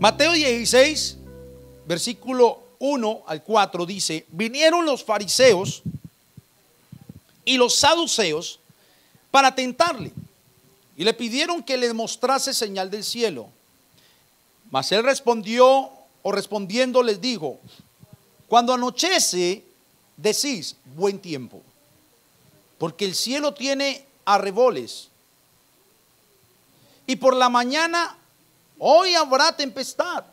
Mateo 16, versículo 1 al 4 dice: vinieron los fariseos y los saduceos para tentarle, y le pidieron que les mostrase señal del cielo. Mas él respondiendo les dijo: cuando anochece, decís buen tiempo, porque el cielo tiene arreboles, y por la mañana hoy habrá tempestad,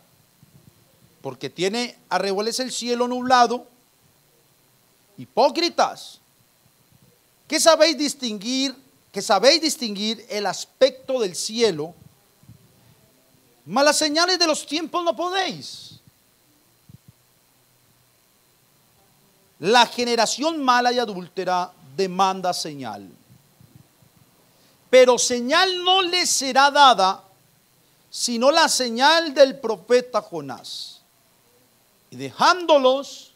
porque tiene arreboles el cielo nublado. Hipócritas, que sabéis distinguir el aspecto del cielo, mas las señales de los tiempos no podéis. La generación mala y adúltera demanda señal, pero señal no les será dada sino la señal del profeta Jonás. Y dejándolos,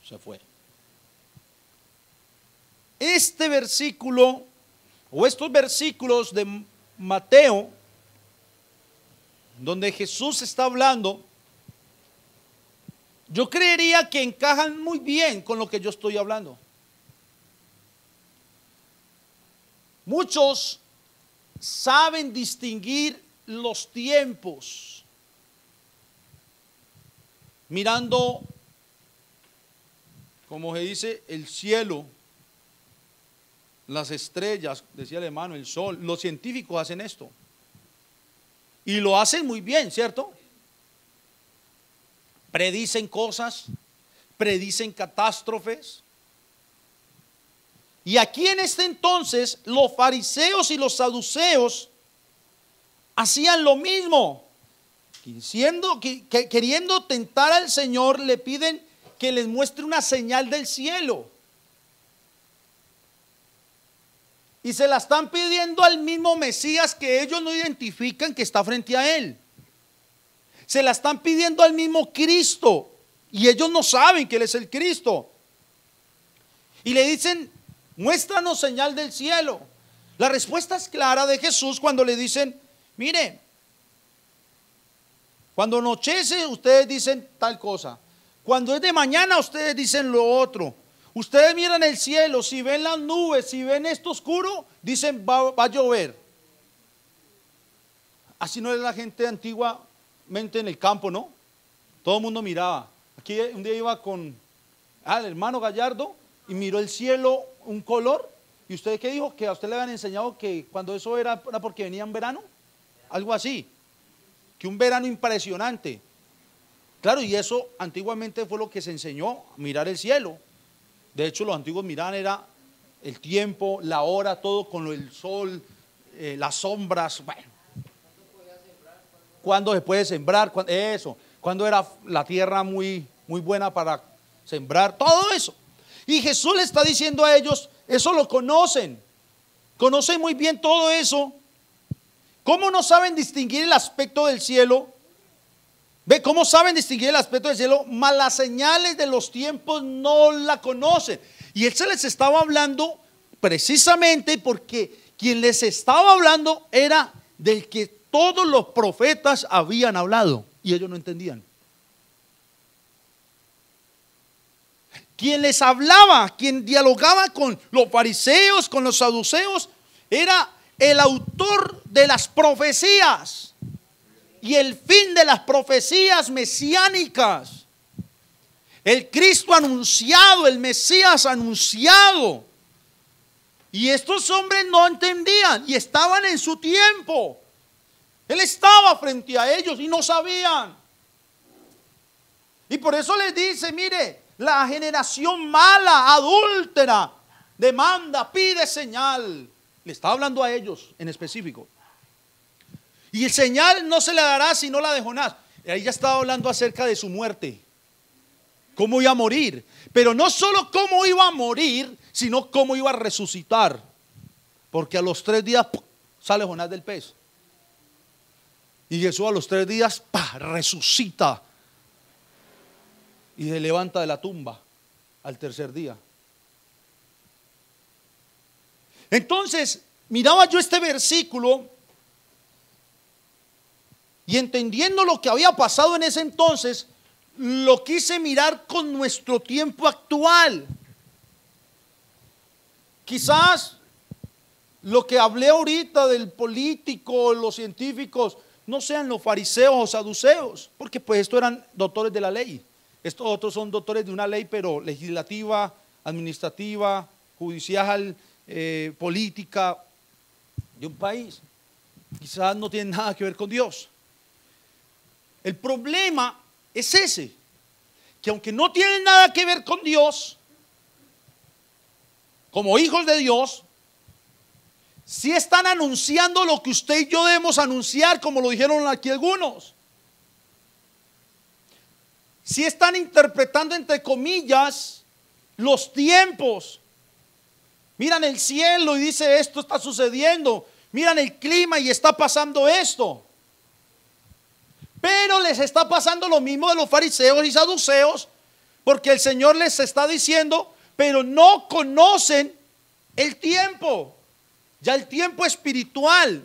se fue. Este versículo, o estos versículos de Mateo, donde Jesús está hablando, yo creería que encajan muy bien con lo que yo estoy hablando. Muchos saben distinguir los tiempos mirando, como se dice, el cielo, las estrellas, decía el hermano, el sol. Los científicos hacen esto y lo hacen muy bien, ¿cierto? Predicen cosas, predicen catástrofes. Y aquí en este entonces los fariseos y los saduceos hacían lo mismo. Queriendo tentar al Señor, le piden que les muestre una señal del cielo. Y se la están pidiendo al mismo Mesías que ellos no identifican que está frente a él. Se la están pidiendo al mismo Cristo y ellos no saben que él es el Cristo. Y le dicen: muéstranos señal del cielo. La respuesta es clara de Jesús cuando le dicen: mire, cuando anochece ustedes dicen tal cosa, cuando es de mañana ustedes dicen lo otro. Ustedes miran el cielo, si ven las nubes, si ven esto oscuro, dicen va a llover. Así no es la gente antiguamente en el campo, ¿no? Todo el mundo miraba. Aquí un día iba con el hermano Gallardo y miró el cielo un color. ¿Y usted qué dijo? Que a usted le habían enseñado que cuando eso era porque venía un verano, algo así, que un verano impresionante. Claro, y eso antiguamente fue lo que se enseñó, mirar el cielo. De hecho, los antiguos miraban era el tiempo, la hora, todo con el sol, las sombras. Bueno, ¿cuándo se puede sembrar? Eso, cuando era la tierra muy buena para sembrar, todo eso. Y Jesús le está diciendo a ellos: eso lo conocen muy bien todo eso. ¿Cómo no saben distinguir el aspecto del cielo? ¿Ve cómo saben distinguir el aspecto del cielo? Mas las señales de los tiempos no la conocen. Y él se les estaba hablando precisamente porque quien les estaba hablando era del que todos los profetas habían hablado y ellos no entendían. Quien les hablaba, quien dialogaba con los fariseos, con los saduceos, era el autor de las profecías y el fin de las profecías mesiánicas. El Cristo anunciado, el Mesías anunciado. Y estos hombres no entendían y estaban en su tiempo. Él estaba frente a ellos y no sabían. Y por eso les dice: mire, la generación mala, adúltera, demanda, pide señal. Le está hablando a ellos en específico. Y el señal no se le dará sino la de Jonás. Y ahí ya estaba hablando acerca de su muerte, cómo iba a morir. Pero no solo cómo iba a morir, sino cómo iba a resucitar. Porque a los 3 días sale Jonás del pez. Y Jesús a los 3 días resucita y se levanta de la tumba al tercer día. Entonces miraba yo este versículo Y entendiendo lo que había pasado en ese entonces, lo quise mirar con nuestro tiempo actual. Quizás lo que hablé ahorita del político, los científicos, no sean los fariseos o saduceos, porque pues estos eran doctores de la ley. Estos otros son doctores de una ley, pero legislativa, administrativa, judicial, política de un país. Quizás no tienen nada que ver con Dios. El problema es ese, que aunque no tienen nada que ver con Dios, como hijos de Dios, sí están anunciando lo que usted y yo debemos anunciar, como lo dijeron aquí algunos. Sí están interpretando, entre comillas, los tiempos. Miran el cielo y dice esto está sucediendo. Miran el clima y está pasando esto. Pero les está pasando lo mismo de los fariseos y saduceos, porque el Señor les está diciendo, pero no conocen el tiempo, ya el tiempo espiritual.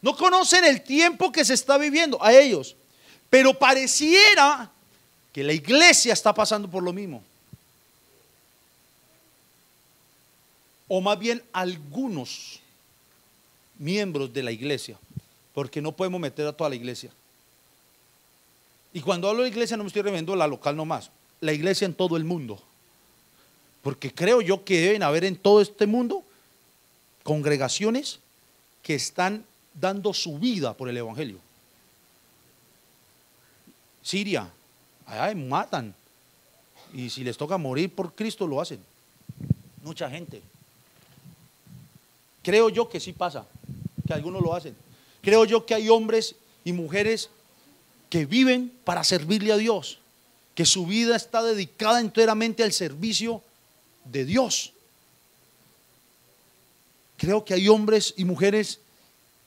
No conocen el tiempo que se está viviendo a ellos. Pero pareciera que la iglesia está pasando por lo mismo. O más bien algunos miembros de la iglesia, porque no podemos meter a toda la iglesia. Y cuando hablo de iglesia no me estoy refiriendo a la local nomás, la iglesia en todo el mundo. Porque creo yo que deben haber en todo este mundo congregaciones que están dando su vida por el evangelio. Siria, allá matan, y si les toca morir por Cristo lo hacen. Mucha gente. Creo yo que sí pasa, que algunos lo hacen. Creo yo que hay hombres y mujeres que viven para servirle a Dios, que su vida está dedicada enteramente al servicio de Dios. Creo que hay hombres y mujeres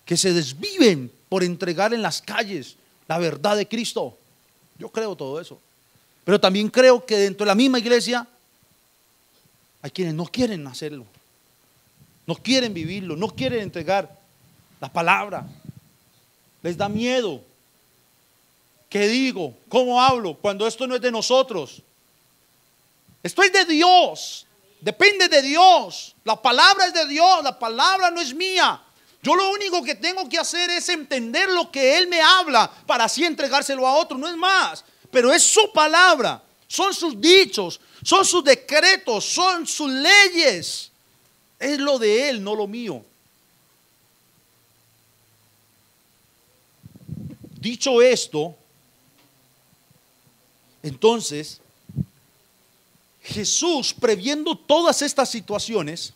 que se desviven por entregar en las calles la verdad de Cristo. Yo creo todo eso. Pero también creo que dentro de la misma iglesia hay quienes no quieren hacerlo, no quieren vivirlo, no quieren entregar la palabra. Les da miedo. ¿Qué digo? ¿Cómo hablo? Cuando esto no es de nosotros. Esto es de Dios. Depende de Dios. La palabra es de Dios. La palabra no es mía. Yo lo único que tengo que hacer es entender lo que Él me habla para así entregárselo a otro. No es más. Pero es su palabra. Son sus dichos. Son sus decretos. Son sus leyes. Es lo de Él, no lo mío. Dicho esto, entonces, Jesús, previendo todas estas situaciones,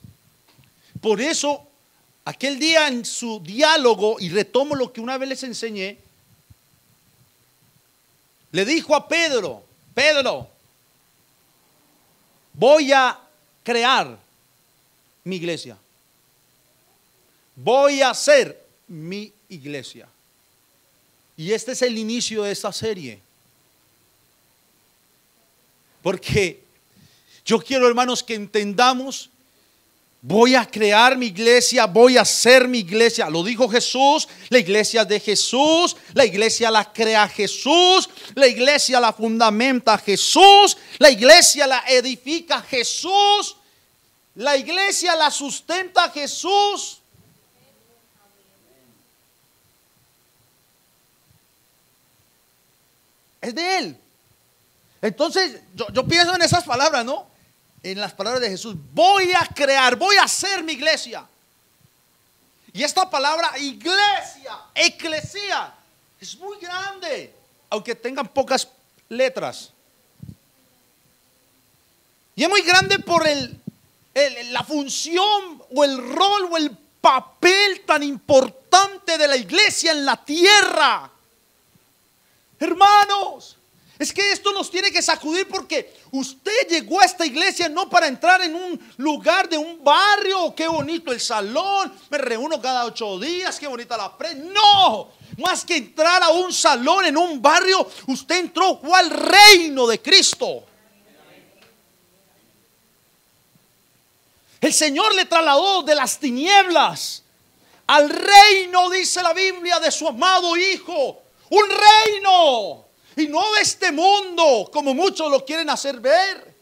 por eso, aquel día en su diálogo, y retomo lo que una vez les enseñé, le dijo a Pedro: Pedro, voy a crear mi iglesia. Voy a hacer mi iglesia. Y este es el inicio de esta serie. Porque yo quiero, hermanos, que entendamos: voy a crear mi iglesia, voy a hacer mi iglesia. Lo dijo Jesús, la iglesia es de Jesús, la iglesia la crea Jesús, la iglesia la fundamenta Jesús, la iglesia la edifica Jesús, la iglesia la sustenta Jesús. Es de Él. Entonces yo pienso en esas palabras, ¿no? En las palabras de Jesús: voy a crear, voy a hacer mi iglesia. Y esta palabra iglesia, eclesia, es muy grande, aunque tengan pocas letras. Y es muy grande por la función o el rol o el papel tan importante de la iglesia en la tierra. Hermanos, es que esto nos tiene que sacudir, porque usted llegó a esta iglesia no para entrar en un lugar de un barrio. Qué bonito el salón, me reúno cada 8 días, qué bonita la No, más que entrar a un salón en un barrio, usted entró al reino de Cristo. El Señor le trasladó de las tinieblas al reino, dice la Biblia, de su amado Hijo. Un reino. Y no de este mundo, como muchos lo quieren hacer ver.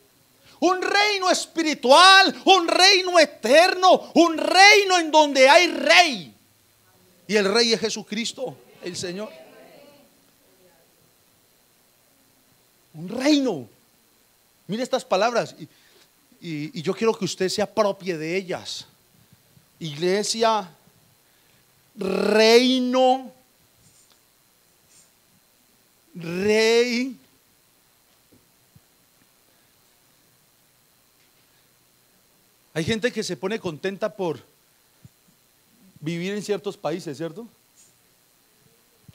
Un reino espiritual, un reino eterno, un reino en donde hay rey. Y el rey es Jesucristo, el Señor. Un reino. Mire estas palabras. Y yo quiero que usted se apropie de ellas. Iglesia, reino, rey. Hay gente que se pone contenta por vivir en ciertos países, ¿cierto?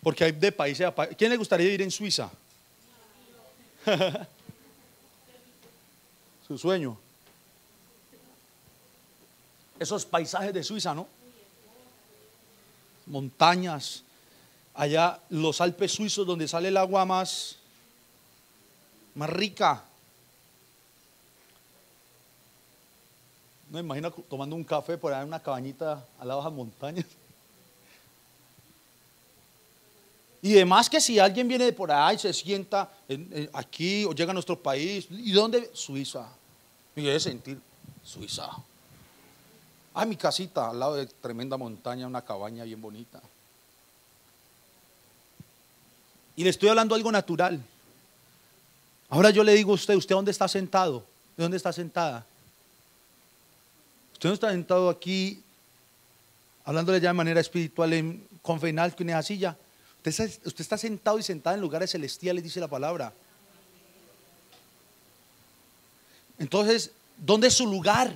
Porque hay de países a países. ¿Quién le gustaría vivir en Suiza? Su sueño. Esos paisajes de Suiza, ¿no? Montañas. Allá los Alpes suizos donde sale el agua más rica. No me imagino tomando un café por allá en una cabañita al lado de las montañas. Y además que si alguien viene de por allá y se sienta aquí o llega a nuestro país, ¿y dónde? Suiza. Y debe sentir Suiza. Ah, mi casita al lado de tremenda montaña, una cabaña bien bonita. Y le estoy hablando algo natural. Ahora yo le digo a usted, ¿usted dónde está sentado? ¿De dónde está sentada? Usted no está sentado aquí hablándole ya de manera espiritual con fe en alto en esa silla. Usted está sentado y sentada en lugares celestiales, dice la palabra. Entonces, ¿dónde es su lugar?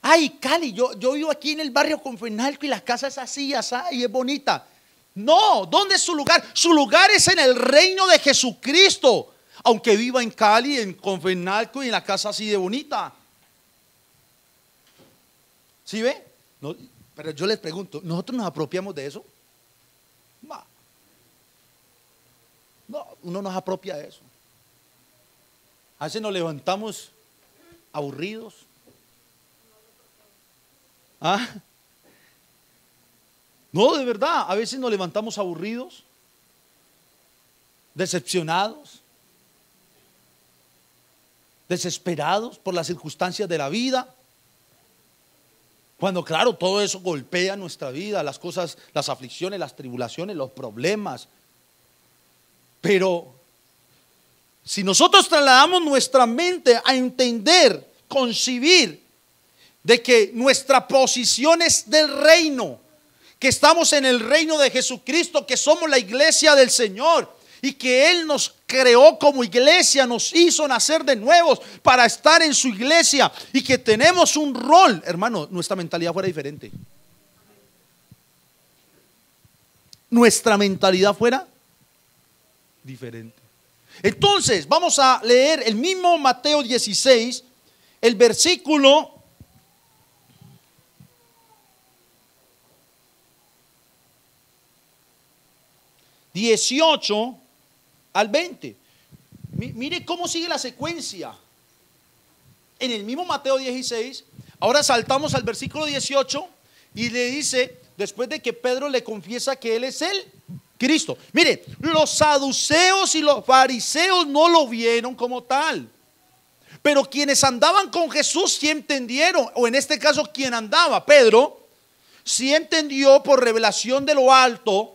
Ay, Cali, yo vivo aquí en el barrio Confenalco y la casa es así, y es bonita. No, ¿dónde es su lugar? Su lugar es en el reino de Jesucristo. Aunque viva en Cali, en Confenalco y en la casa así de bonita. ¿Sí ve? No, pero yo les pregunto, ¿nosotros nos apropiamos de eso? No, uno nos apropia de eso. A veces nos levantamos aburridos. ¿Ah? No, de verdad, a veces nos levantamos aburridos, decepcionados, desesperados por las circunstancias de la vida. Cuando claro, todo eso golpea nuestra vida, las cosas, las aflicciones, las tribulaciones, los problemas. Pero si nosotros trasladamos nuestra mente a entender, concebir de que nuestra posición es del reino, que estamos en el reino de Jesucristo, que somos la iglesia del Señor y que Él nos creó como iglesia, nos hizo nacer de nuevos para estar en su iglesia y que tenemos un rol, hermano, nuestra mentalidad fuera diferente. Nuestra mentalidad fuera diferente. Entonces, vamos a leer el mismo Mateo 16, el versículo 18 al 20. Mire cómo sigue la secuencia. En el mismo Mateo 16, ahora saltamos al versículo 18 y le dice, después de que Pedro le confiesa que él es el Cristo. Mire, los saduceos y los fariseos no lo vieron como tal. Pero quienes andaban con Jesús sí entendieron, o en este caso quien andaba, Pedro, sí entendió por revelación de lo alto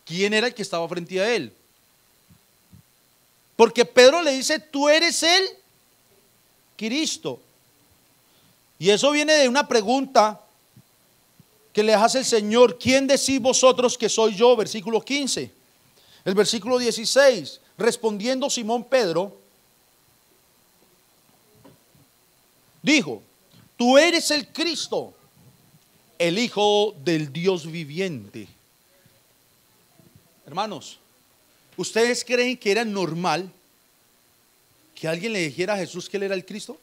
quién era el que estaba frente a él. Porque Pedro le dice, tú eres el Cristo. Y eso viene de una pregunta que le hace el Señor, ¿quién decís vosotros que soy yo? Versículo 15. El versículo 16, respondiendo Simón Pedro, dijo, tú eres el Cristo, el Hijo del Dios viviente. Hermanos, ¿ustedes creen que era normal que alguien le dijera a Jesús que él era el Cristo?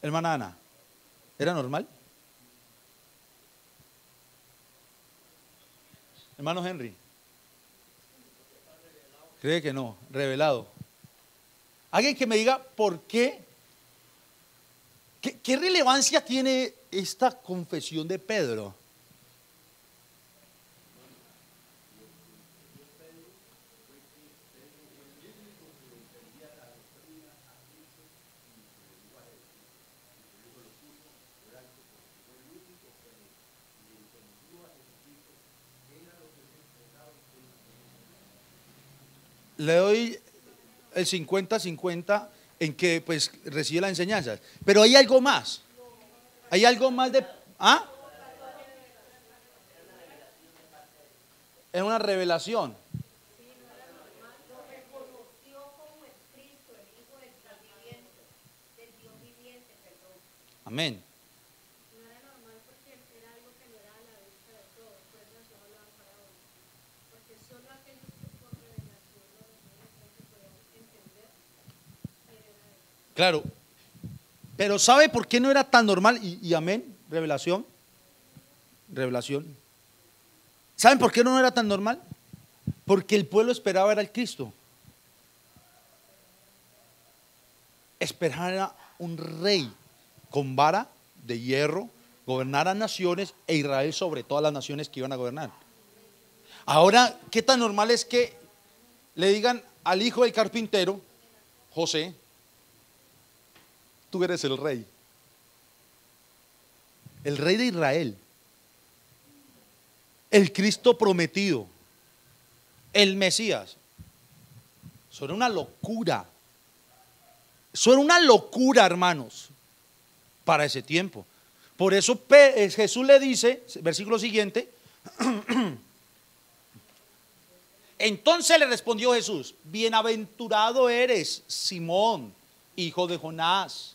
Hermana Ana, ¿era normal? Hermano Henry, cree que no, revelado. Alguien que me diga por qué, qué relevancia tiene esta confesión de Pedro. Le doy el 50-50 en que pues recibe las enseñanzas. Pero hay algo más. Hay algo más de... ¿Ah? Es una revelación. Amén. Claro. Pero ¿sabe por qué no era tan normal? Y amén, revelación. Revelación. ¿Saben por qué no era tan normal? Porque el pueblo esperaba era el Cristo. Esperaba un rey con vara de hierro, gobernar a naciones e Israel sobre todas las naciones que iban a gobernar. Ahora, ¿qué tan normal es que le digan al hijo del carpintero, José, tú eres el rey de Israel, el Cristo prometido, el Mesías? Eso era una locura. Eso era una locura, hermanos, para ese tiempo. Por eso Jesús le dice, versículo siguiente, entonces le respondió Jesús, bienaventurado eres, Simón, hijo de Jonás,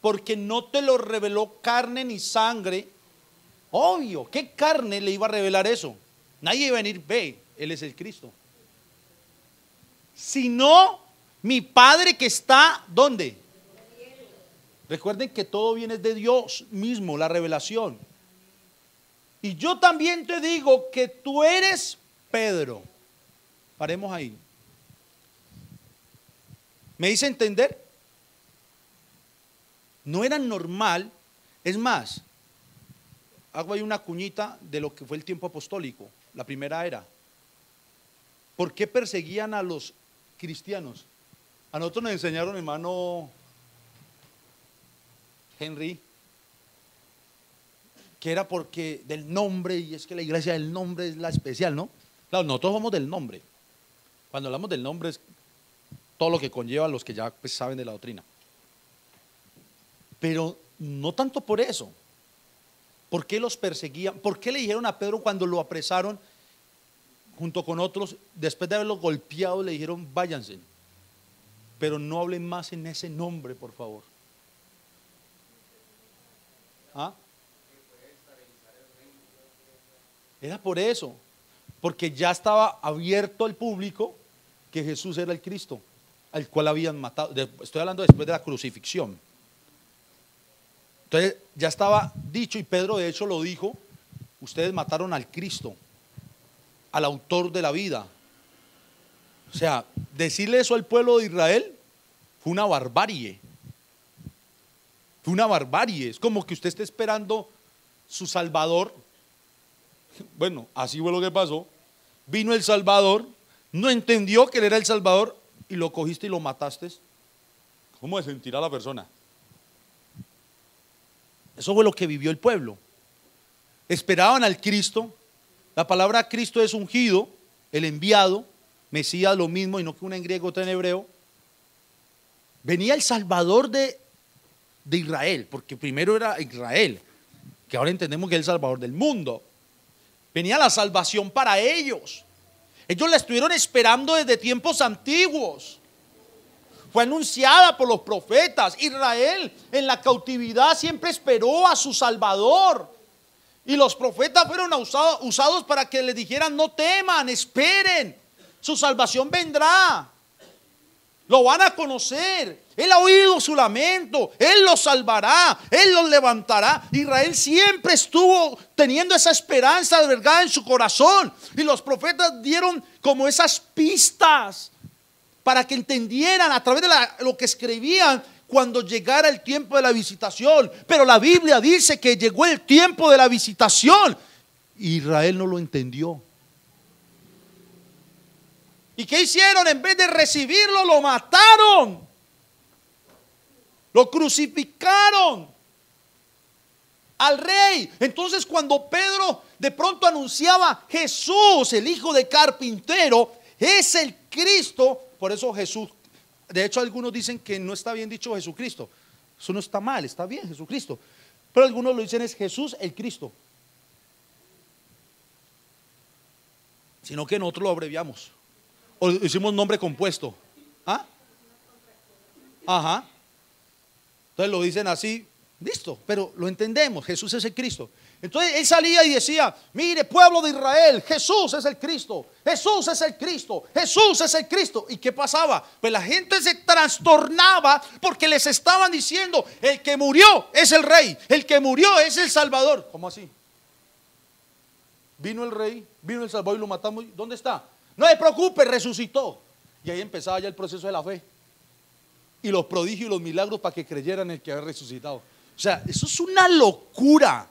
porque no te lo reveló carne ni sangre. Obvio, ¿qué carne le iba a revelar eso? Nadie iba a venir, ve, él es el Cristo. Sino mi Padre que está, ¿dónde? Recuerden que todo viene de Dios mismo, la revelación. Y yo también te digo que tú eres Pedro. Paremos ahí. ¿Me hice entender? No era normal. Es más, hago ahí una cuñita de lo que fue el tiempo apostólico, la primera era. ¿Por qué perseguían a los cristianos? A nosotros nos enseñaron, hermano Henry, que era porque del nombre, y es que la iglesia del nombre es la especial, ¿no? Claro, nosotros somos del nombre. Cuando hablamos del nombre es todo lo que conlleva a los que ya pues, saben de la doctrina. Pero no tanto por eso. ¿Por qué los perseguían? ¿Por qué le dijeron a Pedro cuando lo apresaron junto con otros, después de haberlo golpeado, le dijeron váyanse, pero no hablen más en ese nombre, por favor? ¿Ah? Era por eso, porque ya estaba abierto al público que Jesús era el Cristo, al cual habían matado. Estoy hablando después de la crucifixión. Entonces ya estaba dicho, y Pedro de hecho lo dijo: ustedes mataron al Cristo, al autor de la vida. O sea, decirle eso al pueblo de Israel fue una barbarie. Fue una barbarie. Es como que usted esté esperando su Salvador. Bueno, así fue lo que pasó. Vino el Salvador, no entendió que él era el Salvador y lo cogiste y lo mataste. ¿Cómo se sentirá la persona? Eso fue lo que vivió el pueblo. Esperaban al Cristo. La palabra Cristo es ungido, el enviado, Mesías lo mismo, y no que una en griego, otra en hebreo. Venía el Salvador de Israel, porque primero era Israel, que ahora entendemos que es el Salvador del mundo. Venía la salvación para ellos. Ellos la estuvieron esperando desde tiempos antiguos. Fue anunciada por los profetas. Israel en la cautividad siempre esperó a su Salvador. Y los profetas fueron usados para que les dijeran: no teman, esperen, su salvación vendrá. Lo van a conocer. Él ha oído su lamento. Él los salvará. Él los levantará. Israel siempre estuvo teniendo esa esperanza de verdad en su corazón. Y los profetas dieron como esas pistas para que entendieran a través de lo que escribían cuando llegara el tiempo de la visitación. Pero la Biblia dice que llegó el tiempo de la visitación. Israel no lo entendió. ¿Y qué hicieron? En vez de recibirlo, lo mataron. Lo crucificaron al rey. Entonces, cuando Pedro de pronto anunciaba: Jesús, el hijo de carpintero, es el Cristo. Por eso Jesús, de hecho algunos dicen que no está bien dicho Jesucristo. Eso no está mal, está bien Jesucristo. Pero algunos lo dicen es Jesús el Cristo. Sino que nosotros lo abreviamos. O hicimos nombre compuesto. ¿Ah? Ajá. Entonces lo dicen así, listo, pero lo entendemos, Jesús es el Cristo. Entonces él salía y decía, mire pueblo de Israel, Jesús es el Cristo, Jesús es el Cristo, Jesús es el Cristo. ¿Y qué pasaba? Pues la gente se trastornaba porque les estaban diciendo, el que murió es el rey, el que murió es el Salvador. ¿Cómo así? Vino el rey, vino el Salvador y lo matamos. ¿Dónde está? No se preocupe, resucitó. Y ahí empezaba ya el proceso de la fe. Y los prodigios y los milagros para que creyeran en el que había resucitado. O sea, eso es una locura.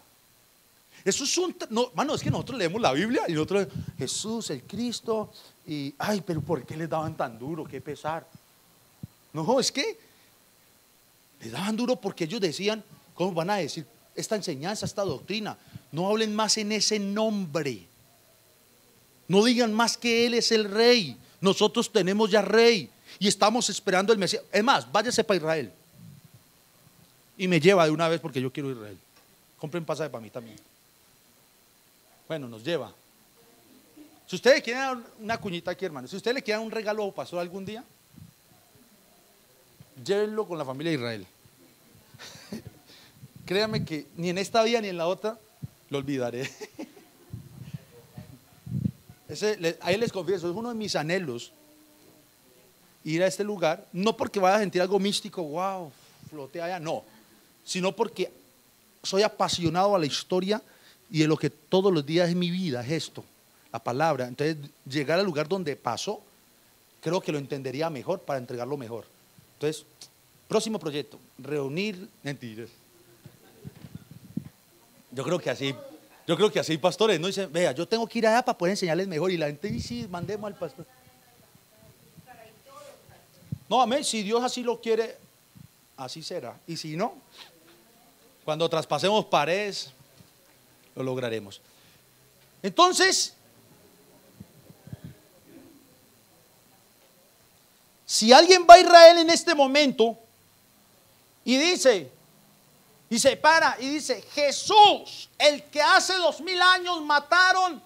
Eso es no, mano, es que nosotros leemos la Biblia y nosotros, Jesús, el Cristo, y ay, pero ¿por qué les daban tan duro? Qué pesar. No, es que les daban duro porque ellos decían, ¿cómo van a decir esta enseñanza, esta doctrina? No hablen más en ese nombre. No digan más que Él es el rey. Nosotros tenemos ya rey y estamos esperando el Mesías. Es más, váyase para Israel y me lleva de una vez porque yo quiero Israel. Compren pasaje para mí también. Bueno, nos lleva. Si ustedes le quieren dar una cuñita aquí, hermano, si ustedes le quieren un regalo a pastor algún día, llévenlo con la familia de Israel. Créanme que ni en esta vida ni en la otra lo olvidaré. Ahí les confieso, es uno de mis anhelos ir a este lugar, no porque vaya a sentir algo místico, wow, flotea allá, no, sino porque soy apasionado a la historia y de lo que todos los días de mi vida es esto, la palabra. Entonces llegar al lugar donde pasó, creo que lo entendería mejor para entregarlo mejor. Entonces, próximo proyecto, reunir mentiras. Yo creo que así pastores no dicen, vea, yo tengo que ir allá para poder enseñarles mejor. Y la gente dice, sí, mandemos al pastor. No, amén, si Dios así lo quiere, así será. Y si no, cuando traspasemos paredes, lo lograremos. Entonces, si alguien va a Israel en este momento y dice, y se para y dice, Jesús, el que hace 2000 años mataron,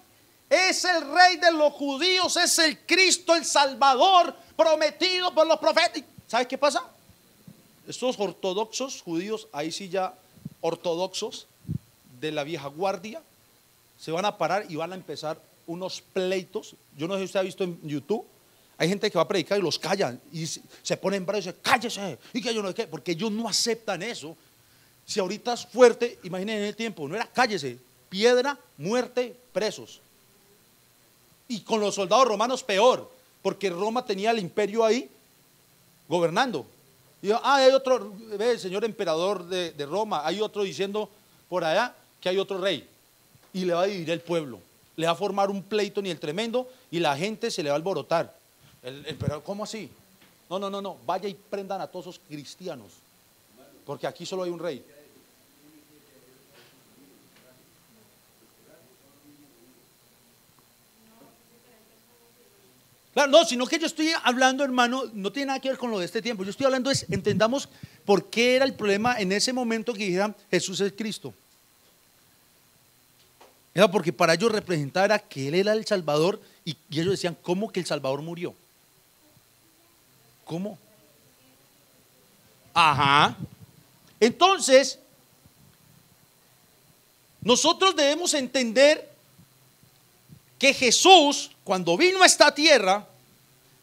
es el rey de los judíos, es el Cristo, el Salvador prometido por los profetas. ¿Sabes qué pasa? Estos ortodoxos judíos, ahí sí ya ortodoxos de la vieja guardia, se van a parar y van a empezar unos pleitos. Yo no sé si usted ha visto en YouTube, hay gente que va a predicar y los callan y se ponen bravos y dicen, cállese, y que yo no sé qué, porque ellos no aceptan eso. Si ahorita es fuerte, imaginen en el tiempo, no era cállese, piedra, muerte, presos. Y con los soldados romanos peor, porque Roma tenía el imperio ahí gobernando. Y dijo, hay otro, ve, el señor emperador de Roma, hay otro diciendo por allá que hay otro rey. Y le va a dividir el pueblo, le va a formar un pleito ni el tremendo y la gente se le va a alborotar. El emperador, ¿cómo así? No, vaya y prendan a todos esos cristianos, porque aquí solo hay un rey. Claro, no, sino que yo estoy hablando, hermano, no tiene nada que ver con lo de este tiempo. Yo estoy hablando entendamos por qué era el problema en ese momento que dijeran Jesús es Cristo. Era porque para ellos representaba que Él era el Salvador y ellos decían, ¿cómo que el Salvador murió? ¿Cómo? Ajá. Entonces, nosotros debemos entender que Jesús, cuando vino a esta tierra,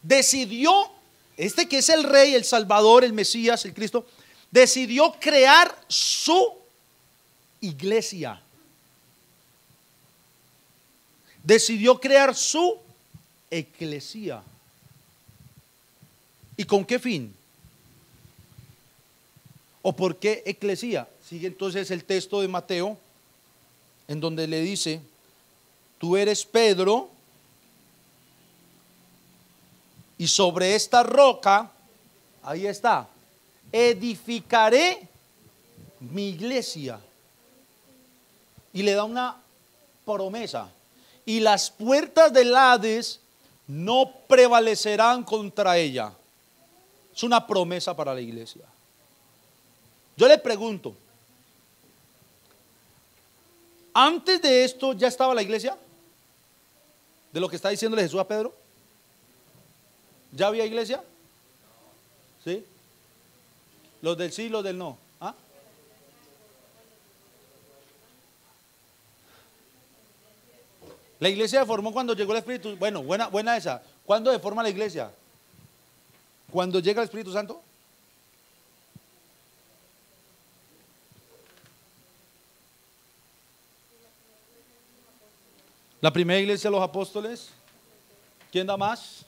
decidió, que es el Rey, el Salvador, el Mesías, el Cristo, decidió crear su iglesia. Decidió crear su eclesía. ¿Y con qué fin? ¿O por qué eclesía? Sigue entonces el texto de Mateo, en donde le dice, tú eres Pedro, y sobre esta roca, ahí está, edificaré mi iglesia. Y le da una promesa. Y las puertas del Hades no prevalecerán contra ella. Es una promesa para la iglesia. Yo le pregunto, ¿antes de esto ya estaba la iglesia? ¿De lo que está diciéndole Jesús a Pedro? ¿Ya había iglesia? ¿Sí? Los del sí y los del no. ¿Ah? La iglesia se formó cuando llegó el Espíritu. Bueno, buena esa. ¿Cuándo se forma la iglesia? ¿Cuando llega el Espíritu Santo? La primera iglesia de los apóstoles. ¿Quién da más?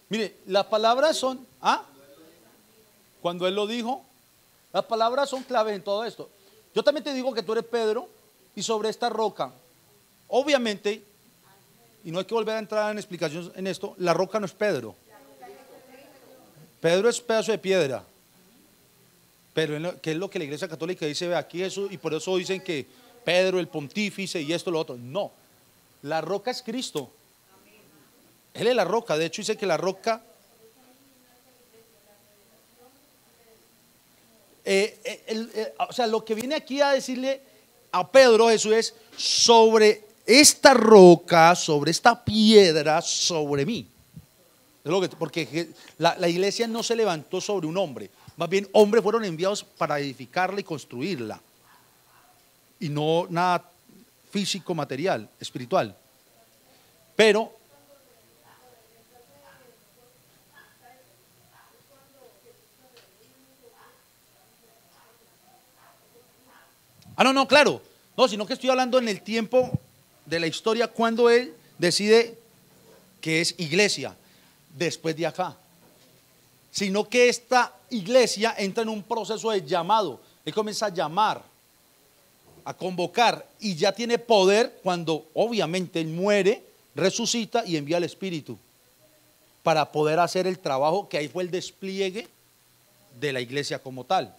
Mire, las palabras son, cuando Él lo dijo, las palabras son claves en todo esto. Yo también te digo que tú eres Pedro y sobre esta roca, obviamente, y no hay que volver a entrar en explicaciones en esto, la roca no es Pedro. Pedro es pedazo de piedra. Pero ¿qué es lo que la iglesia católica dice? Ve aquí eso, y por eso dicen que Pedro, el pontífice y esto, lo otro. No, la roca es Cristo. Él es la roca. De hecho dice que la roca o sea, lo que viene aquí a decirle a Pedro Jesús es: sobre esta roca, sobre esta piedra, sobre mí. Es lo que, porque la iglesia no se levantó sobre un hombre, más bien hombres fueron enviados para edificarla y construirla, y no nada físico, material, espiritual. Pero no, claro, no, sino que estoy hablando en el tiempo de la historia, cuando Él decide que es iglesia, después de acá. Sino que esta iglesia entra en un proceso de llamado. Él comienza a llamar, a convocar, y ya tiene poder cuando obviamente Él muere, resucita y envía al Espíritu para poder hacer el trabajo, que ahí fue el despliegue de la iglesia como tal.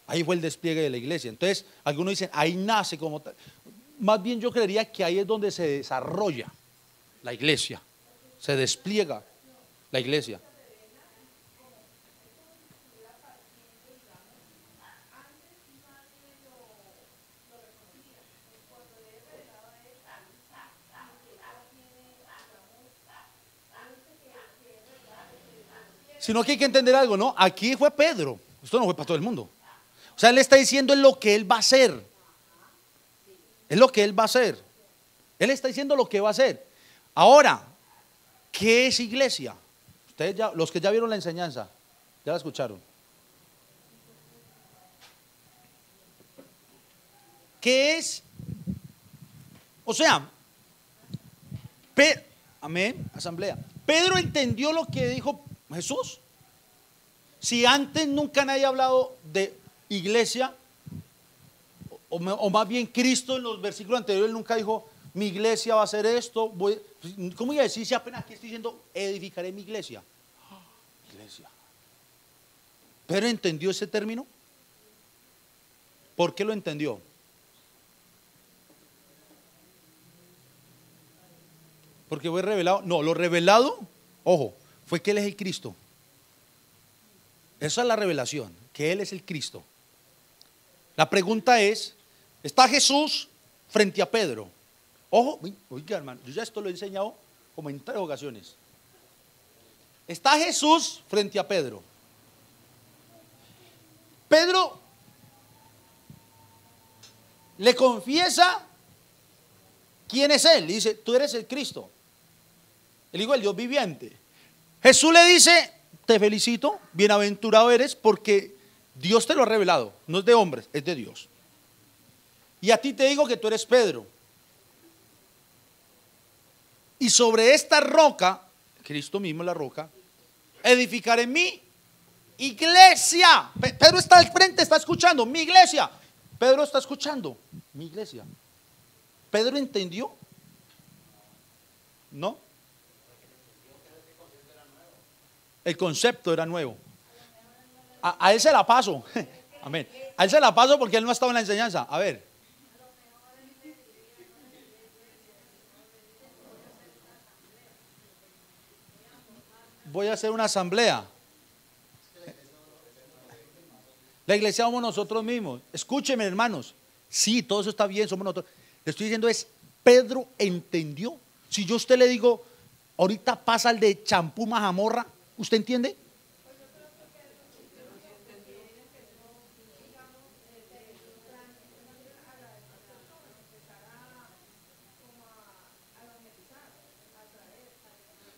Ahí fue el despliegue de la iglesia. Entonces, algunos dicen, ahí nace como tal. Más bien yo creería que ahí es donde se desarrolla la iglesia, se despliega la iglesia. Sino que hay que entender algo, ¿no? Aquí fue Pedro, esto no fue para todo el mundo. O sea, Él está diciendo es lo que Él va a hacer. Es lo que Él va a hacer. Él está diciendo lo que va a hacer. Ahora, ¿qué es iglesia? Ustedes ya, los que ya vieron la enseñanza, ya la escucharon. ¿Qué es? O sea, amén, asamblea. Pedro entendió lo que dijo Jesús. Si antes nunca nadie ha hablado de iglesia, o más bien Cristo en los versículos anteriores nunca dijo: mi iglesia va a hacer esto. ¿Cómo iba a decir si apenas aquí estoy diciendo edificaré mi iglesia? Iglesia. ¿Pero entendió ese término? ¿Por qué lo entendió? Porque fue revelado. No, lo revelado, ojo, fue que Él es el Cristo. Esa es la revelación, que Él es el Cristo. La pregunta es: está Jesús frente a Pedro. Ojo, oiga hermano, yo ya esto lo he enseñado como en 3 ocasiones. Está Jesús frente a Pedro. Pedro le confiesa quién es Él. Le dice: tú eres el Cristo, el Hijo del Dios viviente. Jesús le dice: te felicito, bienaventurado eres, porque Dios te lo ha revelado. No es de hombres, es de Dios. Y a ti te digo que tú eres Pedro, y sobre esta roca, Cristo mismo es la roca, edificaré mi iglesia. Pedro está al frente, está escuchando, mi iglesia. Pedro está escuchando, mi iglesia. ¿Pedro entendió? No. El concepto era nuevo. A él se la paso. Amén. A él se la paso porque él no ha estado en la enseñanza. A ver. voy a hacer una asamblea. La iglesia somos nosotros mismos. Escúcheme, hermanos. Sí, todo eso está bien, somos nosotros. Le estoy diciendo es, Pedro entendió. Si yo a usted le digo, ahorita pasa el de champú mazamorra, ¿usted entiende?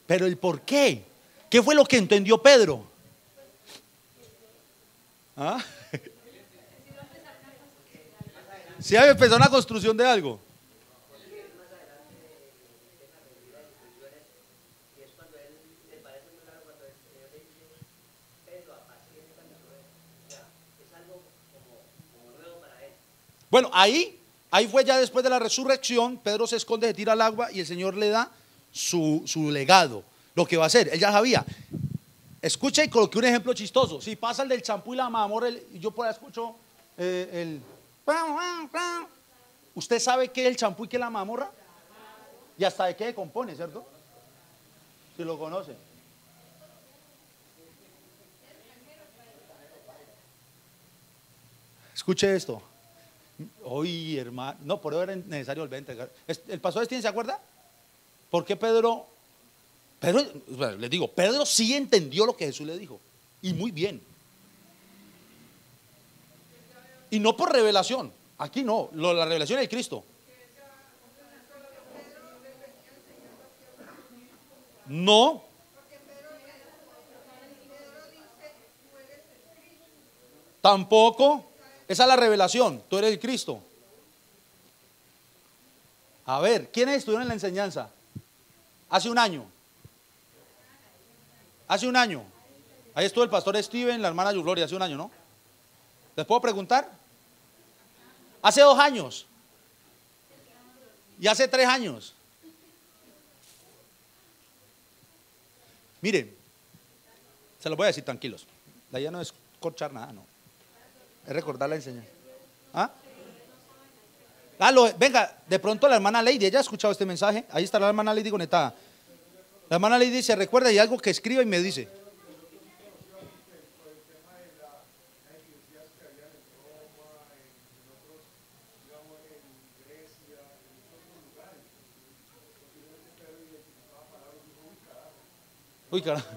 Pero el por qué. ¿Qué fue lo que entendió Pedro? ¿Ah? Si había empezado una construcción de algo. Bueno, ahí fue ya después de la resurrección. Pedro se esconde, se tira al agua y el Señor le da su legado, lo que va a hacer. Él ya sabía. Escucha y coloqué un ejemplo chistoso. Si pasa el del champú y la mamorra, y yo por ahí escucho el. ¿Usted sabe qué es el champú y qué es la mamorra? Y hasta de qué se compone, ¿cierto? Si lo conoce. Escuche esto. Oye, hermano, no, por eso era necesario volver a entregar. ¿El pastor Estién se acuerda? ¿Por qué Pedro, bueno, les digo, Pedro sí entendió lo que Jesús le dijo, y muy bien. Y no por revelación, aquí no, la revelación es de Cristo. No. Tampoco. Esa es la revelación, tú eres el Cristo. A ver, ¿quiénes estuvieron en la enseñanza? Hace un año. Hace un año. Ahí estuvo el pastor Steven, la hermana Yugloria, hace un año, ¿no? ¿Les puedo preguntar? Hace 2 años. Y hace 3 años. Miren, se los voy a decir tranquilos. La idea no es corchar nada, no. Es recordar la enseñanza. ¿Ah? Venga, de pronto la hermana Lady, ella ha escuchado este mensaje. Ahí está la hermana Lady conectada. La hermana Lady se recuerda y algo que escriba y me dice. Uy, carajo.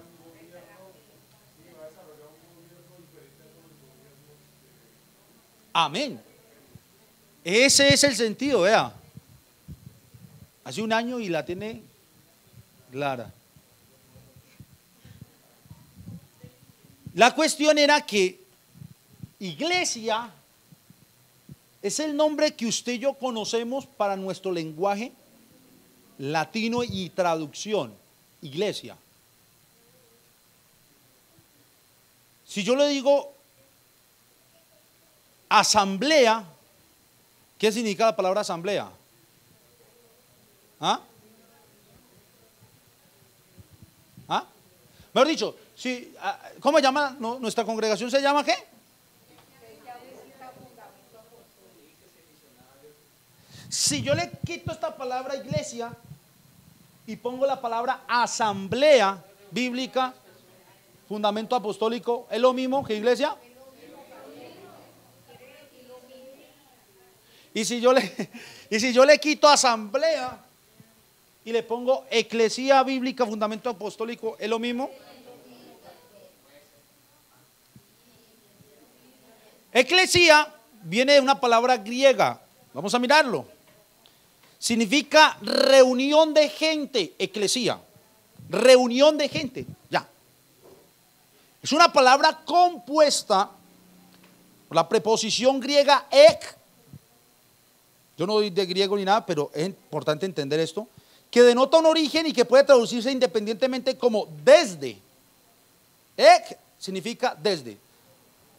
Amén. Ese es el sentido, vea. Hace un año y la tiene clara. La cuestión era que iglesia es el nombre que usted y yo conocemos para nuestro lenguaje latino y traducción. Iglesia. Si yo le digo asamblea, ¿qué significa la palabra asamblea? ¿Ah? ¿Ah? Mejor dicho, si, ¿cómo se llama? ¿Nuestra congregación se llama qué? Si yo le quito esta palabra iglesia y pongo la palabra asamblea bíblica, fundamento apostólico, ¿es lo mismo que iglesia? Y si yo le quito asamblea y le pongo eclesía bíblica, fundamento apostólico, ¿es lo mismo? Eclesía viene de una palabra griega, vamos a mirarlo. Significa reunión de gente, eclesía. Reunión de gente, ya. Es una palabra compuesta por la preposición griega ek. Yo no doy de griego ni nada, pero es importante entender esto, que denota un origen y que puede traducirse independientemente como desde. Ek significa desde.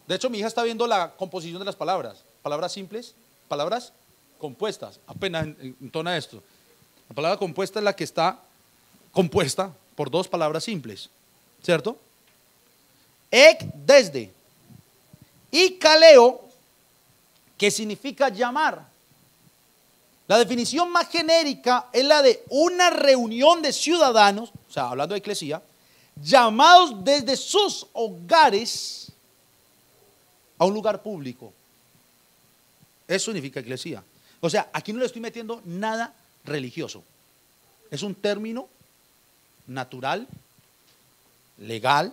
De hecho, mi hija está viendo la composición de las palabras. Palabras simples, palabras compuestas. Apenas entona esto. La palabra compuesta es la que está compuesta por 2 palabras simples, ¿cierto? Ek, desde. Y kaleo, que significa llamar. La definición más genérica es la de una reunión de ciudadanos, o sea, hablando de eclesía, llamados desde sus hogares a un lugar público. Eso significa eclesía. O sea, aquí no le estoy metiendo nada religioso. Es un término natural, legal.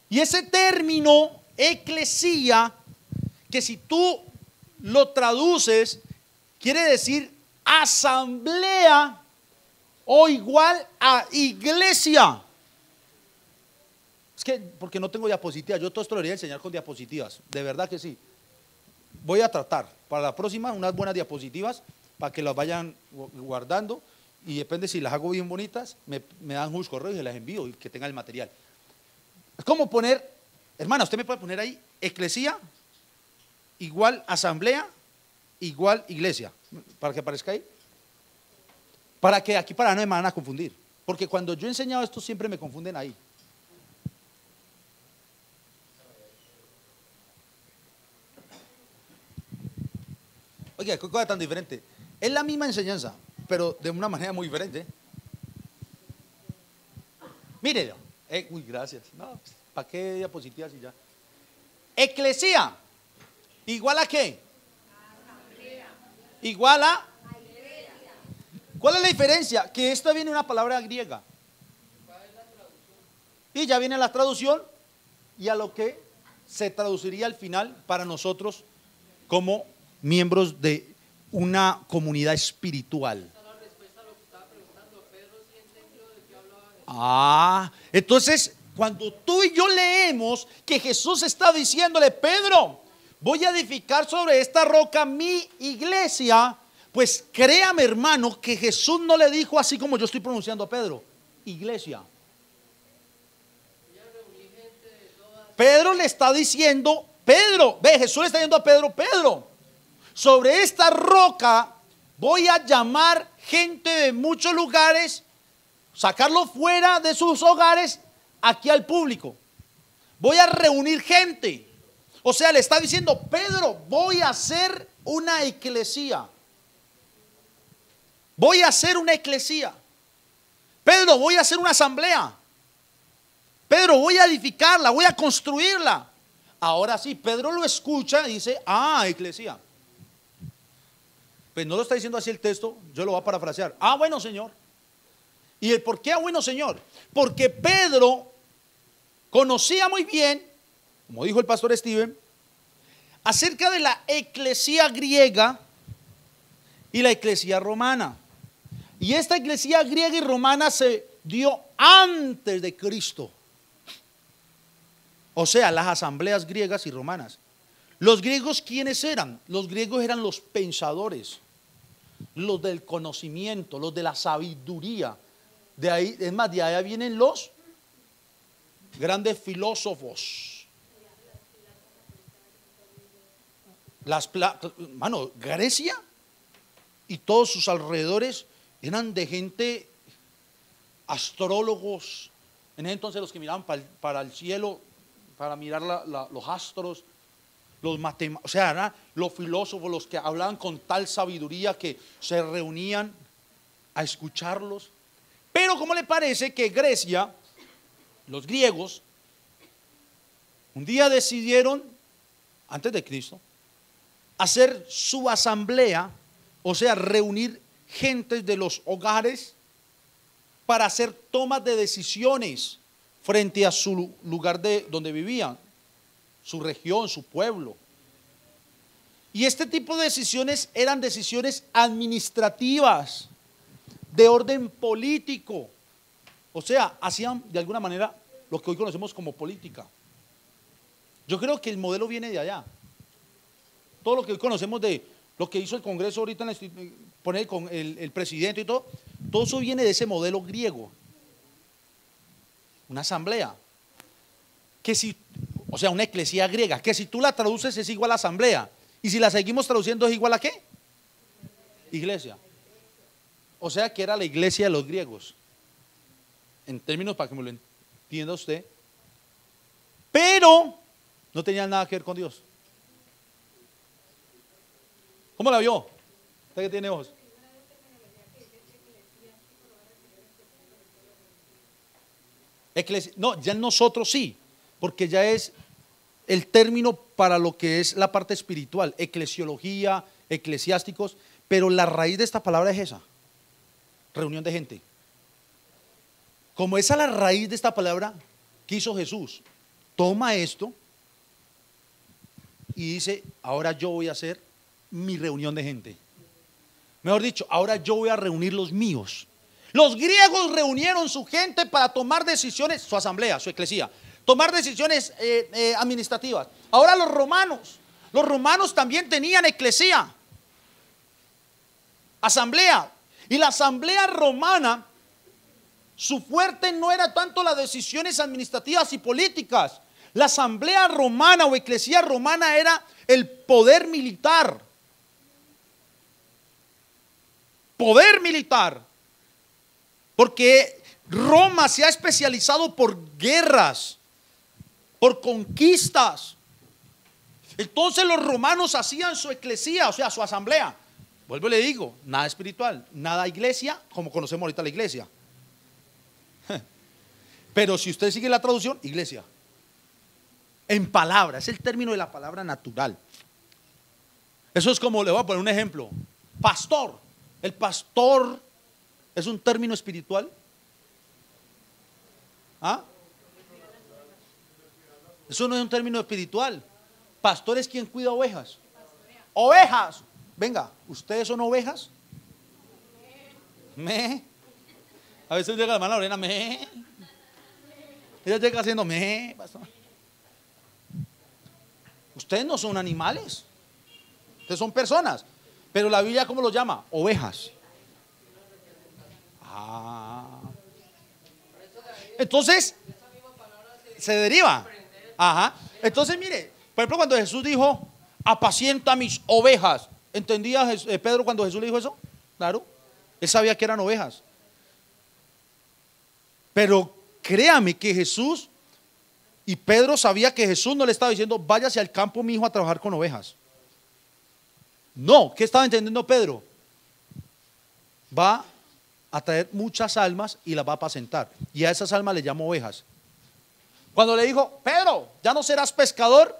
Y ese término eclesía, que si tú lo traduces, quiere decir asamblea o igual a iglesia. Es que porque no tengo diapositivas, yo todo esto lo debería enseñar con diapositivas, de verdad que sí. Voy a tratar para la próxima unas buenas diapositivas para que las vayan guardando, y depende si las hago bien bonitas, me dan un correo y se las envío y que tenga el material. Es como poner, hermana, usted me puede poner ahí eclesía igual asamblea igual iglesia, para que aparezca ahí, para que aquí para no me van a confundir, porque cuando yo he enseñado esto siempre me confunden ahí. Oiga, qué cosa tan diferente. Es la misma enseñanza, pero de una manera muy diferente. Mírelo. Uy, gracias. No, ¿para qué diapositivas y ya? Eclesía. ¿Igual a qué? Igual a. ¿Cuál es la diferencia? Que esta viene una palabra griega. Y ya viene la traducción y a lo que se traduciría al final para nosotros como miembros de una comunidad espiritual. Entonces, cuando tú y yo leemos que Jesús está diciéndole, Pedro, voy a edificar sobre esta roca mi iglesia, pues créame, hermano, que Jesús no le dijo así como yo estoy pronunciando a Pedro, iglesia. Pedro le está diciendo, Pedro, ve, Jesús le está diciendo a Pedro, Pedro, sobre esta roca voy a llamar gente de muchos lugares, sacarlo fuera de sus hogares, aquí al público. Voy a reunir gente. O sea, le está diciendo, Pedro, voy a hacer una eclesía. Voy a hacer una eclesía. Pedro, voy a hacer una asamblea. Pedro, voy a edificarla, voy a construirla. Ahora sí, Pedro lo escucha y dice, eclesía. Pues no lo está diciendo así el texto, yo lo voy a parafrasear. Bueno, Señor. ¿Y el por qué bueno, Señor? Porque Pedro conocía muy bien, como dijo el pastor Steven, acerca de la eclesía griega y la eclesía romana. Y esta eclesía griega y romana se dio antes de Cristo. O sea, las asambleas griegas y romanas. Los griegos, ¿quiénes eran? Los griegos eran los pensadores, los del conocimiento, los de la sabiduría. De ahí, es más, de allá vienen los grandes filósofos. Mano, Grecia y todos sus alrededores eran de gente, astrólogos. En ese entonces los que miraban para el cielo, para mirar los astros, los matemáticos, o sea, ¿verdad? Los filósofos, los que hablaban con tal sabiduría que se reunían a escucharlos. Pero ¿cómo le parece que Grecia, los griegos, un día decidieron, antes de Cristo, hacer su asamblea, o sea, reunir gentes de los hogares para hacer tomas de decisiones frente a su lugar de donde vivían, su región, su pueblo? Y este tipo de decisiones eran decisiones administrativas, de orden político. O sea, hacían de alguna manera lo que hoy conocemos como política. Yo creo que el modelo viene de allá. Todo lo que hoy conocemos de lo que hizo el Congreso ahorita, poner con el presidente y todo eso viene de ese modelo griego. Una asamblea. O sea, una eclesía griega, que si tú la traduces es igual a asamblea. Y si la seguimos traduciendo es igual a ¿qué? Iglesia. O sea que era la iglesia de los griegos. En términos para que me lo entienda usted. Pero no tenía nada que ver con Dios. ¿Cómo la vio? ¿Usted que tiene ojos? No, ya nosotros sí, porque ya es el término para lo que es la parte espiritual, eclesiología, eclesiásticos, pero la raíz de esta palabra es esa, reunión de gente. Como esa es la raíz de esta palabra, ¿qué hizo Jesús? Toma esto y dice, ahora yo voy a hacer mi reunión de gente. Mejor dicho, ahora yo voy a reunir los míos. Los griegos reunieron su gente para tomar decisiones, su asamblea, su eclesía, tomar decisiones administrativas. Ahora los romanos también tenían eclesía, asamblea. Y la asamblea romana, su fuerte no era tanto las decisiones administrativas y políticas. La asamblea romana o eclesía romana era el poder militar. Poder militar. Porque Roma se ha especializado por guerras, por conquistas. Entonces los romanos hacían su eclesía, o sea, su asamblea. Vuelvo y le digo, nada espiritual, nada iglesia como conocemos ahorita la iglesia. Pero si usted sigue la traducción, iglesia. En palabra, es el término de la palabra natural. Eso es como, le voy a poner un ejemplo. Pastor. El pastor es un término espiritual. ¿Ah? Eso no es un término espiritual. Pastor es quien cuida ovejas. Ovejas. Venga, ¿ustedes son ovejas? Me. A veces llega la hermana Lorena, me. Ella llega haciendo me, pastor. Ustedes no son animales. Ustedes son personas. Pero la Biblia, ¿cómo lo llama? Ovejas. Entonces, se deriva. Ajá. Entonces, mire, por ejemplo, cuando Jesús dijo, apacienta mis ovejas, ¿entendía Pedro cuando Jesús le dijo eso? Claro. Él sabía que eran ovejas. Pero créame que Jesús y Pedro sabía que Jesús no le estaba diciendo, váyase al campo, mi hijo, a trabajar con ovejas. No, ¿qué estaba entendiendo Pedro? Va a traer muchas almas y las va a apacentar. Y a esas almas le llamo ovejas. Cuando le dijo, Pedro, ya no serás pescador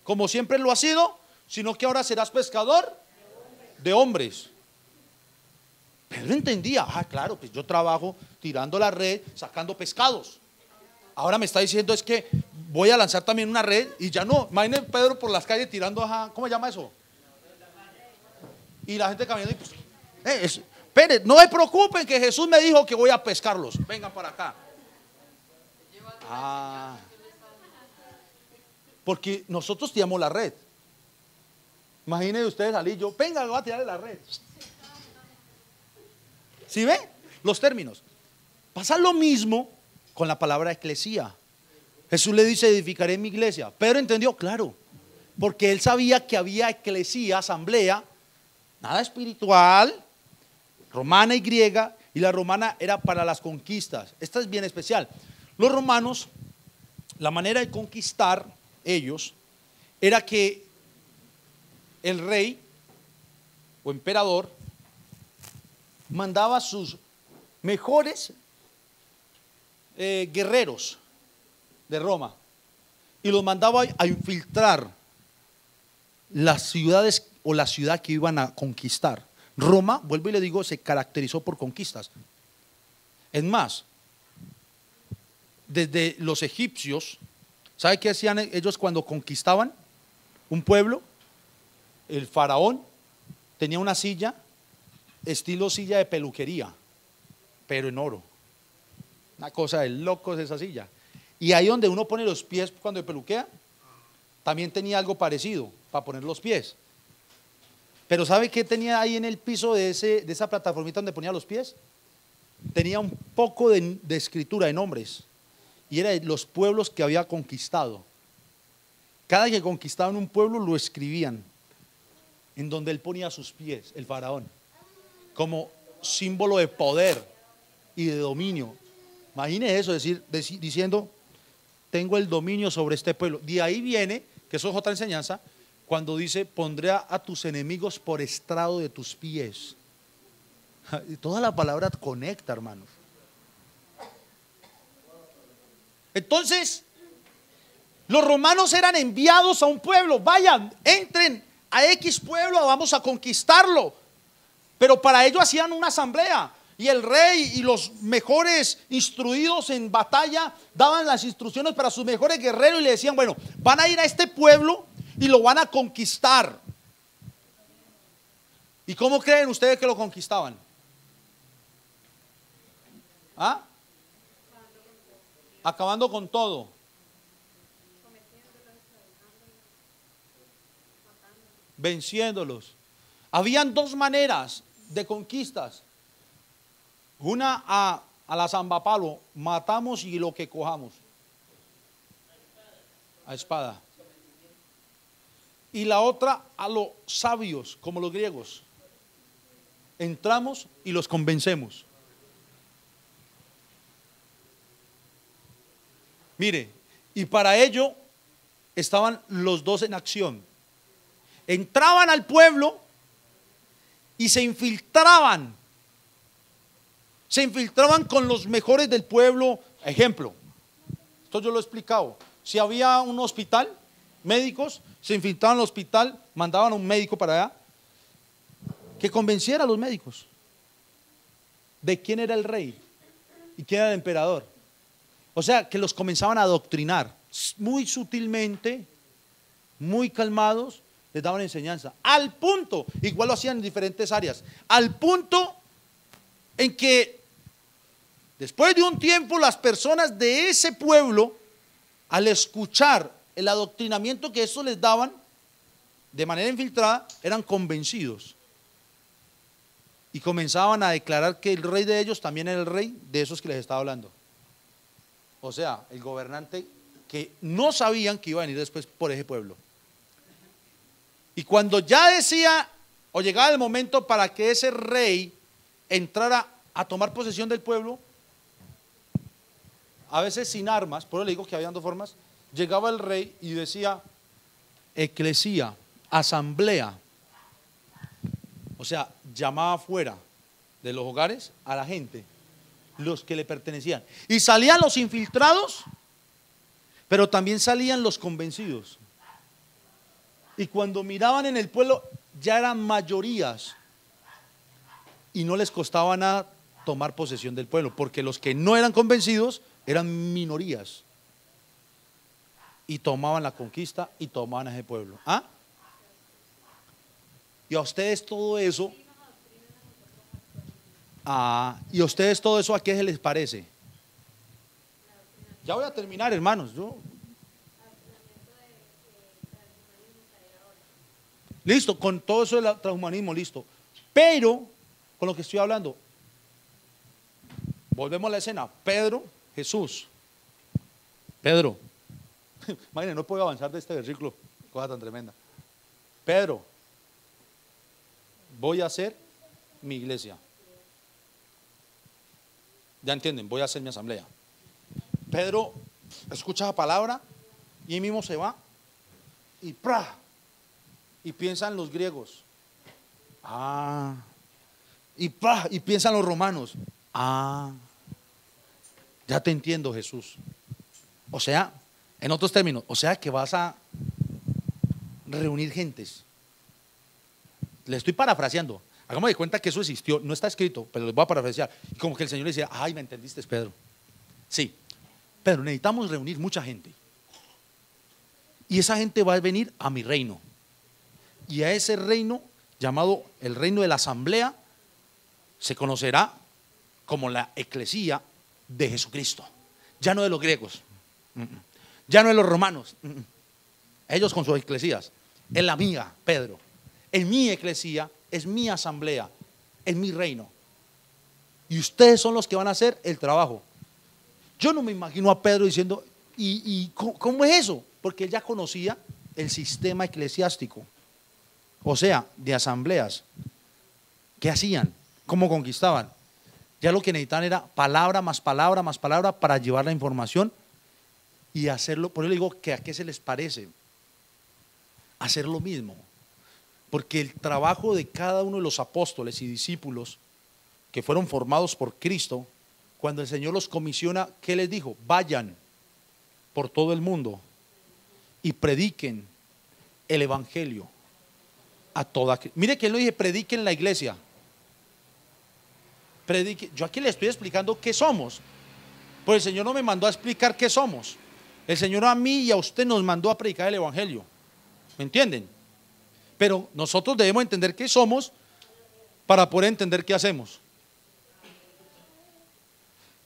como siempre lo has sido, sino que ahora serás pescador de hombres. Pedro entendía, claro, pues yo trabajo tirando la red, sacando pescados. Ahora me está diciendo es que voy a lanzar también una red y ya no. Imagínense Pedro por las calles tirando, ¿cómo se llama eso? Y la gente caminando y pues, espere, no se preocupen que Jesús me dijo que voy a pescarlos. Vengan para acá. Porque nosotros tiramos la red. Imagínense ustedes salir, yo, venga, voy a tirarle la red. ¿Sí ve? Los términos. Pasa lo mismo con la palabra eclesía. Jesús le dice, edificaré mi iglesia. Pedro entendió, claro, porque él sabía que había eclesía, asamblea, nada espiritual, romana y griega, y la romana era para las conquistas. Esta es bien especial. Los romanos, la manera de conquistar ellos era que el rey o emperador mandaba a sus mejores guerreros de Roma y los mandaba a infiltrar las ciudades o la ciudad que iban a conquistar. Roma, vuelvo y le digo, se caracterizó por conquistas. Es más, desde los egipcios, ¿sabe qué hacían ellos cuando conquistaban un pueblo? El faraón tenía una silla, estilo silla de peluquería, pero en oro. Una cosa de locos esa silla. Y ahí donde uno pone los pies cuando peluquea, también tenía algo parecido para poner los pies. Pero ¿sabe qué tenía ahí en el piso de esa plataformita donde ponía los pies? Tenía un poco de escritura, de nombres. Y era de los pueblos que había conquistado. Cada que conquistaban un pueblo lo escribían en donde él ponía sus pies, el faraón, como símbolo de poder y de dominio. Imagine eso, diciendo, tengo el dominio sobre este pueblo. De ahí viene, que eso es otra enseñanza, cuando dice, pondré a tus enemigos por estrado de tus pies. Y toda la palabra conecta, hermanos. Entonces, los romanos eran enviados a un pueblo. Vayan, entren a X pueblo, vamos a conquistarlo. Pero para ello hacían una asamblea. Y el rey y los mejores instruidos en batalla daban las instrucciones para sus mejores guerreros y le decían, bueno, van a ir a este pueblo y lo van a conquistar. ¿Y cómo creen ustedes que lo conquistaban? ¿Ah? Acabando con todo. Venciéndolos. Habían dos maneras de conquistas. Una a la zambapalo, matamos y lo que cojamos. A espada. Y la otra a los sabios, como los griegos. Entramos y los convencemos. Mire, y para ello estaban los dos en acción. Entraban al pueblo y se infiltraban. Se infiltraban con los mejores del pueblo. Ejemplo, esto yo lo he explicado. Si había un hospital, médicos, se infiltraban al hospital, mandaban a un médico para allá que convenciera a los médicos de quién era el rey y quién era el emperador. O sea, que los comenzaban a adoctrinar muy sutilmente, muy calmados, les daban enseñanza. Al punto, igual lo hacían en diferentes áreas, al punto en que después de un tiempo las personas de ese pueblo, al escuchar el adoctrinamiento que estos les daban de manera infiltrada, eran convencidos y comenzaban a declarar que el rey de ellos también era el rey de esos que les estaba hablando. O sea, el gobernante que no sabían que iba a venir después por ese pueblo. Y cuando ya decía o llegaba el momento para que ese rey entrara a tomar posesión del pueblo, a veces sin armas, por eso le digo que habían dos formas, llegaba el rey y decía eclesía, asamblea. O sea, llamaba afuera de los hogares a la gente, los que le pertenecían. Y salían los infiltrados, pero también salían los convencidos. Y cuando miraban en el pueblo, ya eran mayorías. Y no les costaba nada tomar posesión del pueblo, porque los que no eran convencidos eran minorías. Y tomaban la conquista y tomaban a ese pueblo. ¿Ah? Y a ustedes todo eso, y a ustedes todo eso, ¿a qué se les parece? Ya voy a terminar, hermanos. Listo, con todo eso del transhumanismo, listo. Pero, con lo que estoy hablando, volvemos a la escena. Pedro, Jesús. Pedro. Imagínense, no puedo avanzar de este versículo, cosa tan tremenda. Pedro, voy a hacer mi iglesia. Ya entienden, voy a hacer mi asamblea. Pedro escucha la palabra y él mismo se va y ¡pra! Y piensan los griegos. Y ¡pra! Y piensan los romanos. Ya te entiendo, Jesús. O sea, en otros términos, o sea que vas a reunir gentes. Le estoy parafraseando. Hagamos de cuenta que eso existió, no está escrito, pero les voy a parafrasear. Y como que el Señor le decía, ay, ¿me entendiste, Pedro? Sí, Pedro, necesitamos reunir mucha gente. Y esa gente va a venir a mi reino. Y a ese reino, llamado el reino de la asamblea, se conocerá como la eclesía de Jesucristo. Ya no de los griegos, ya no de los romanos, ellos con sus eclesías. Es la mía, Pedro. En mi eclesía, es mi asamblea, es mi reino. Y ustedes son los que van a hacer el trabajo. Yo no me imagino a Pedro diciendo, ¿y cómo es eso? Porque él ya conocía el sistema eclesiástico, o sea, de asambleas. ¿Qué hacían? ¿Cómo conquistaban? Ya lo que necesitaban era palabra más palabra más palabra para llevar la información y hacerlo. Por eso le digo que a qué se les parece hacer lo mismo. Porque el trabajo de cada uno de los apóstoles y discípulos que fueron formados por Cristo, cuando el Señor los comisiona, ¿qué les dijo? Vayan por todo el mundo y prediquen el evangelio a toda. Mire que él no dice prediquen la iglesia. Prediquen. Yo aquí le estoy explicando qué somos, pues el Señor no me mandó a explicar qué somos. El Señor a mí y a usted nos mandó a predicar el evangelio. ¿Me entienden? Pero nosotros debemos entender qué somos para poder entender qué hacemos.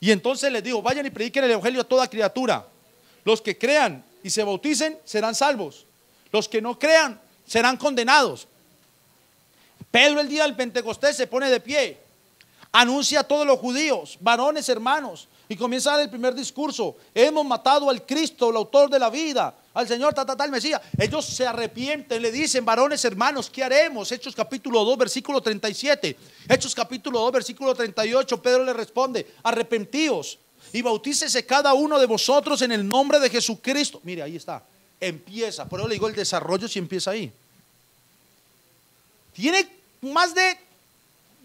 Y entonces les digo, vayan y prediquen el evangelio a toda criatura. Los que crean y se bauticen serán salvos. Los que no crean serán condenados. Pedro el día del Pentecostés se pone de pie, anuncia a todos los judíos, varones, hermanos, y comienza a dar el primer discurso. Hemos matado al Cristo, el autor de la vida, al Señor, tal Mesías. Ellos se arrepienten, le dicen, varones, hermanos, ¿qué haremos? Hechos capítulo 2, versículo 37. Hechos capítulo 2, versículo 38. Pedro le responde, arrepentíos y bautícese cada uno de vosotros en el nombre de Jesucristo. Mire, ahí está, empieza. Por eso le digo, el desarrollo si empieza ahí. Tiene más de,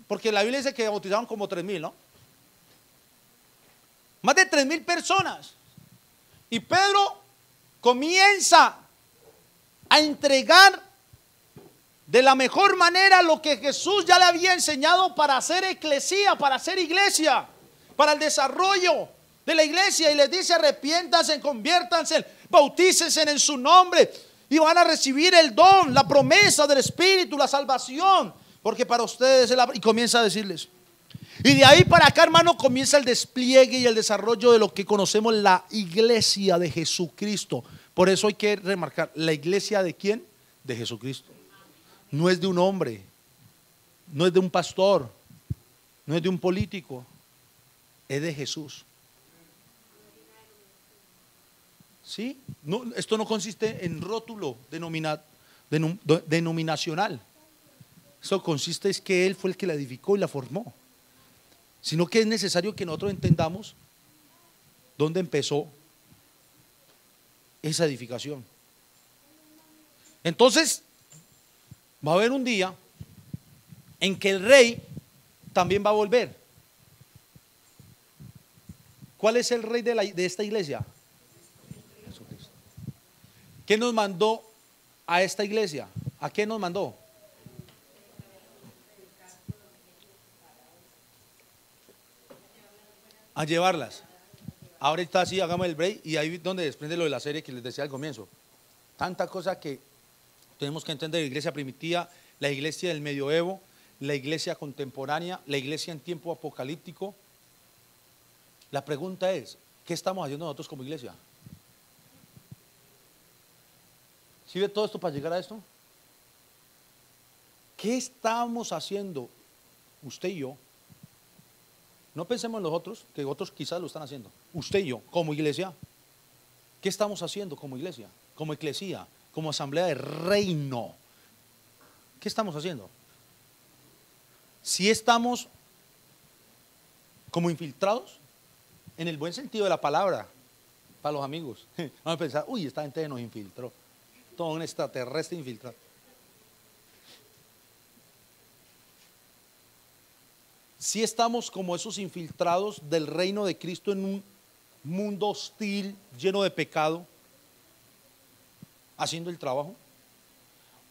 porque la Biblia dice que bautizaron como 3,000, ¿no? Más de 3,000 personas. Y Pedro comienza a entregar de la mejor manera lo que Jesús ya le había enseñado para hacer eclesía, para hacer iglesia, para el desarrollo de la iglesia. Y les dice, arrepiéntanse, conviértanse, bautícense en su nombre y van a recibir el don, la promesa del Espíritu, la salvación, porque para ustedes y comienza a decirles. Y de ahí para acá, hermano, comienza el despliegue y el desarrollo de lo que conocemos la iglesia de Jesucristo. Por eso hay que remarcar, ¿la iglesia de quién? De Jesucristo. No es de un hombre, no es de un pastor, no es de un político, es de Jesús. ¿Sí? No, esto no consiste en rótulo denominacional. Eso consiste es que Él fue el que la edificó y la formó. Sino que es necesario que nosotros entendamos dónde empezó esa edificación. Entonces, va a haber un día en que el rey también va a volver. ¿Cuál es el rey de esta iglesia? Jesucristo. ¿Quién nos mandó a esta iglesia? ¿A quién nos mandó? A llevarlas. Ahora está así, hagamos el break y ahí es donde desprende lo de la serie que les decía al comienzo. Tanta cosa que tenemos que entender de la iglesia primitiva, la iglesia del medioevo, la iglesia contemporánea, la iglesia en tiempo apocalíptico. La pregunta es, ¿qué estamos haciendo nosotros como iglesia? ¿Sí ve todo esto para llegar a esto? ¿Qué estamos haciendo usted y yo? No pensemos en los otros, que otros quizás lo están haciendo. Usted y yo, como iglesia, ¿qué estamos haciendo como iglesia? Como eclesía, como asamblea de reino. ¿Qué estamos haciendo? Si estamos como infiltrados, en el buen sentido de la palabra, para los amigos. Vamos a pensar, uy, esta gente nos infiltró. Todo un extraterrestre infiltrado. Si estamos como esos infiltrados del reino de Cristo en un mundo hostil, lleno de pecado, haciendo el trabajo,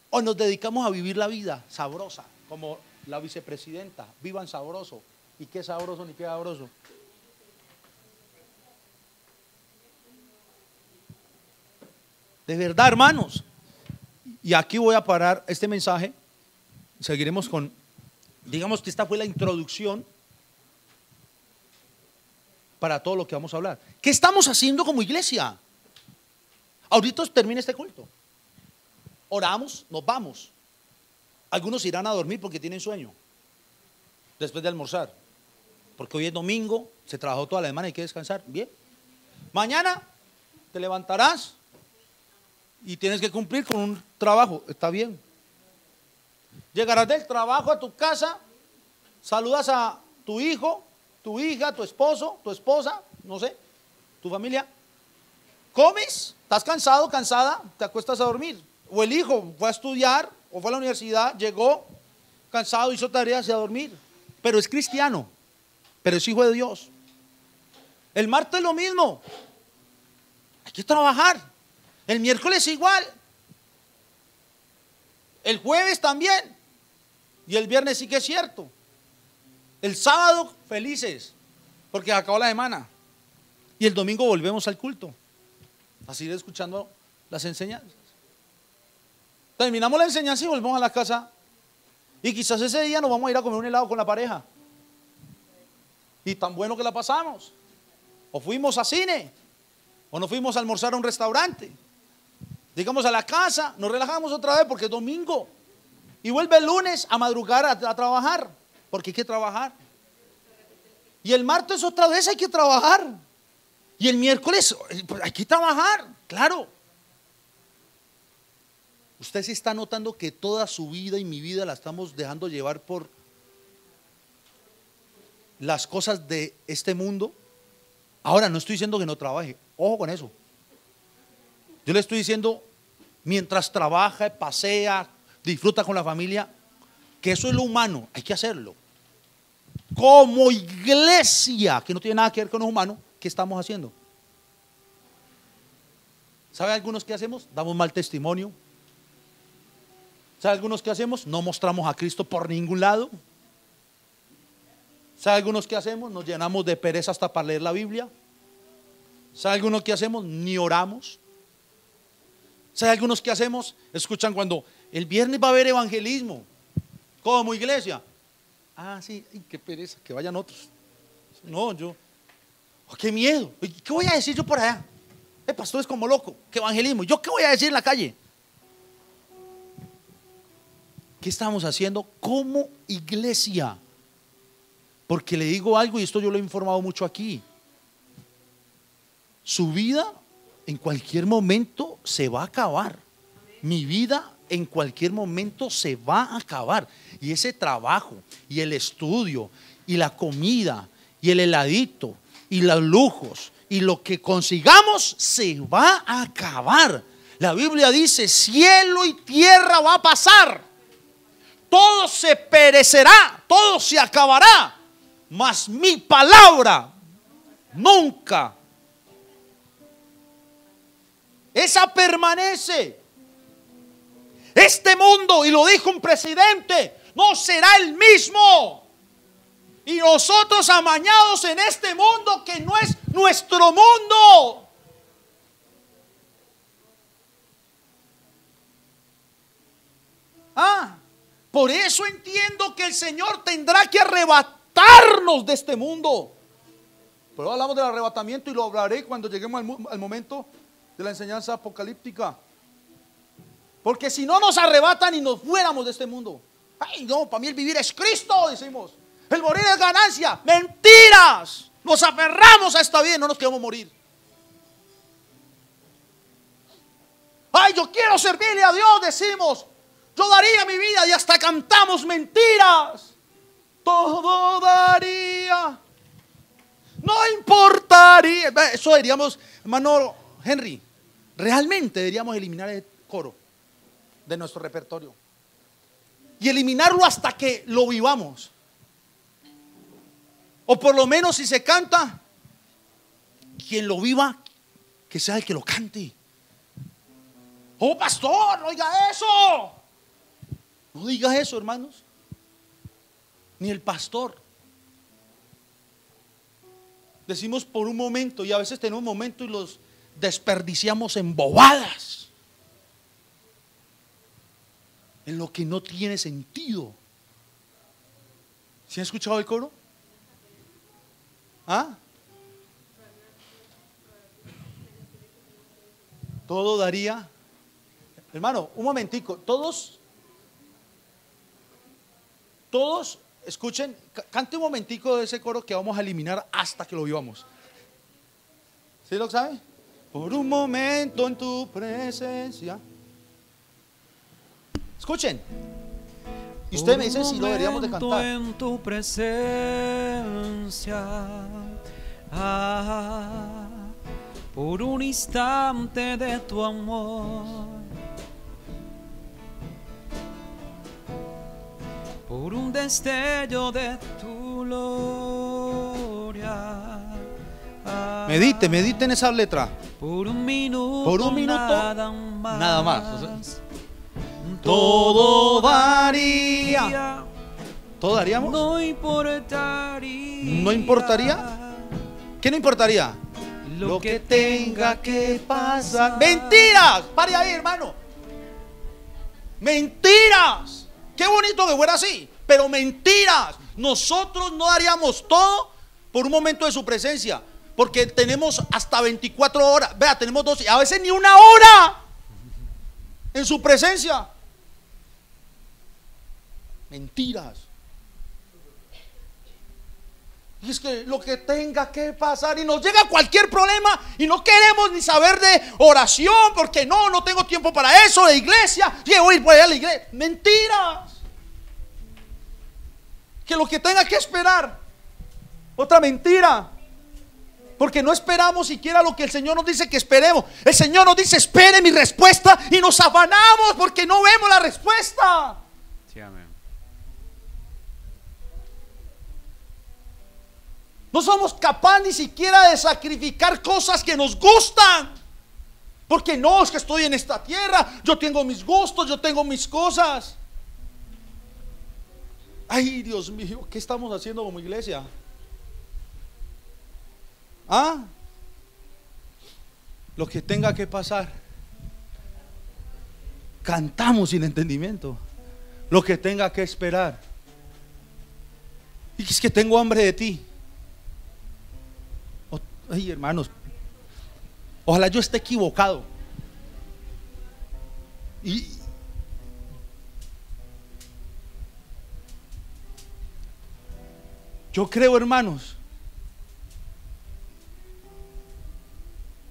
o nos dedicamos a vivir la vida sabrosa, como la vicepresidenta, vivan sabroso. ¿Y qué sabroso ni qué sabroso? De verdad, hermanos. Y aquí voy a parar este mensaje. Seguiremos con, digamos que esta fue la introducción para todo lo que vamos a hablar. ¿Qué estamos haciendo como iglesia? Ahorita termina este culto. Oramos, nos vamos. Algunos irán a dormir porque tienen sueño después de almorzar, porque hoy es domingo, se trabajó toda la semana, hay que descansar. Bien, mañana te levantarás y tienes que cumplir con un trabajo. Está bien. Llegarás del trabajo a tu casa, saludas a tu hijo, tu hija, tu esposo, tu esposa, no sé, tu familia. Comes, estás cansado, cansada, te acuestas a dormir. O el hijo fue a estudiar o fue a la universidad, llegó cansado, hizo tareas y a dormir. Pero es cristiano, pero es hijo de Dios. El martes lo mismo. Hay que trabajar. El miércoles igual. El jueves también. Y el viernes sí que es cierto. El sábado felices, porque acabó la semana. Y el domingo volvemos al culto, a seguir escuchando las enseñanzas. Terminamos la enseñanza y volvemos a la casa. Y quizás ese día nos vamos a ir a comer un helado con la pareja. Y tan bueno que la pasamos. O fuimos a cine. O nos fuimos a almorzar a un restaurante. Llegamos a la casa, nos relajamos otra vez porque es domingo. Y vuelve el lunes a madrugar a trabajar, porque hay que trabajar. Y el martes otra vez hay que trabajar. Y el miércoles hay que trabajar, claro. Usted sí está notando que toda su vida y mi vida la estamos dejando llevar por las cosas de este mundo. Ahora no estoy diciendo que no trabaje, ojo con eso. Yo le estoy diciendo, mientras trabaja, pasea, disfruta con la familia, que eso es lo humano, hay que hacerlo. Como iglesia, que no tiene nada que ver con lo humano, ¿qué estamos haciendo? ¿Sabe algunos qué hacemos? Damos mal testimonio. ¿Sabe algunos qué hacemos? No mostramos a Cristo por ningún lado. ¿Sabe algunos qué hacemos? Nos llenamos de pereza hasta para leer la Biblia. ¿Sabe algunos qué hacemos? Ni oramos. ¿Sabe algunos qué hacemos? Escuchan cuando el viernes va a haber evangelismo, como iglesia. Ah, sí, ay, qué pereza, que vayan otros. No, yo, oh, qué miedo. ¿Qué voy a decir yo por allá? El pastor es como loco, que evangelismo. ¿Yo qué voy a decir en la calle? ¿Qué estamos haciendo como iglesia? Porque le digo algo, y esto yo lo he informado mucho aquí. Su vida en cualquier momento se va a acabar. Mi vida en cualquier momento se va a acabar. Y ese trabajo, y el estudio, y la comida, y el heladito, y los lujos, y lo que consigamos se va a acabar. La Biblia dice, cielo y tierra va a pasar. Todo se perecerá, todo se acabará. Mas mi palabra nunca. Esa permanece. Este mundo, y lo dijo un presidente, no será el mismo. Y nosotros amañados en este mundo que no es nuestro mundo. Por eso entiendo que el Señor tendrá que arrebatarnos de este mundo. Pero hablamos del arrebatamiento y lo hablaré cuando lleguemos al momento de la enseñanza apocalíptica. Porque si no nos arrebatan y nos fuéramos de este mundo. Ay, no, para mí el vivir es Cristo, decimos. El morir es ganancia. Mentiras. Nos aferramos a esta vida y no nos queremos morir. Ay, yo quiero servirle a Dios, decimos. Yo daría mi vida y hasta cantamos mentiras. Todo daría. No importaría. Eso deberíamos, hermano Henry, realmente deberíamos eliminar el coro de nuestro repertorio y eliminarlo hasta que lo vivamos, o por lo menos si se canta, quien lo viva que sea el que lo cante. Oh, pastor, no diga eso, no diga eso, hermanos, ni el pastor. Decimos por un momento, y a veces tenemos un momento y los desperdiciamos en bobadas, en lo que no tiene sentido. ¿Sí han escuchado el coro? ¿Ah? Todo daría. Hermano, un momentico. Todos, escuchen, cante un momentico de ese coro que vamos a eliminar hasta que lo vivamos. ¿Sí lo sabe? Por un momento en tu presencia. Escuchen. Y ustedes me dicen si lo deberíamos de cantar. En tu presencia, por un instante de tu amor, por un destello de tu gloria. Medite en esa letra. Por un minuto. Por un minuto, nada más. O sea, todo daría. ¿Todo daríamos? No importaría. ¿No importaría? ¿Qué no importaría? Lo que tenga que pasar. ¡Mentiras! Pare ahí, hermano. ¡Mentiras! Qué bonito que fuera así, pero mentiras. Nosotros no daríamos todo por un momento de su presencia, porque tenemos hasta 24 horas. Vea, tenemos 12, a veces ni una hora en su presencia. Mentiras. Y es que lo que tenga que pasar, y nos llega cualquier problema y no queremos ni saber de oración, porque no tengo tiempo para eso, de iglesia, llevo a ir por allá a la iglesia. Mentiras. Que lo que tenga que esperar. Otra mentira. Porque no esperamos siquiera lo que el Señor nos dice que esperemos. El Señor nos dice: espere mi respuesta, y nos afanamos porque no vemos la respuesta. Sí, amén. No somos capaces ni siquiera de sacrificar cosas que nos gustan. Porque no, es que estoy en esta tierra, yo tengo mis gustos, yo tengo mis cosas. Ay, Dios mío, ¿qué estamos haciendo como iglesia? ¿Ah? Lo que tenga que pasar. Cantamos sin entendimiento. Lo que tenga que esperar. Y es que tengo hambre de ti. Ay, hermanos, ojalá yo esté equivocado. Y yo creo, hermanos,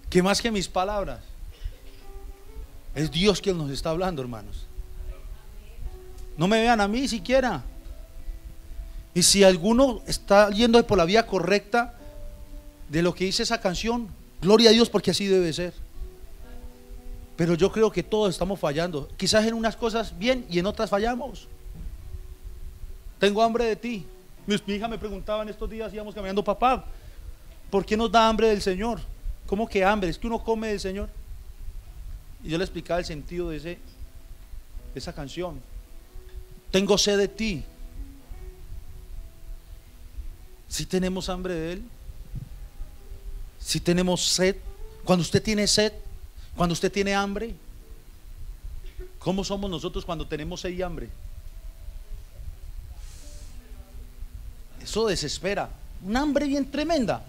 que más que mis palabras, es Dios quien nos está hablando, hermanos. No me vean a mí siquiera. Y si alguno está yendo por la vía correcta de lo que dice esa canción, gloria a Dios, porque así debe ser. Pero yo creo que todos estamos fallando. Quizás en unas cosas bien y en otras fallamos. Tengo hambre de ti. Mi hija me preguntaba en estos días, íbamos caminando: papá, ¿por qué nos da hambre del Señor? ¿Cómo que hambre? ¿Es que uno come del Señor? Y yo le explicaba el sentido de esa canción. Tengo sed de ti. Si tenemos hambre de Él, si tenemos sed. Cuando usted tiene sed, cuando usted tiene hambre, ¿cómo somos nosotros cuando tenemos sed y hambre? Eso desespera. Un hambre bien tremenda.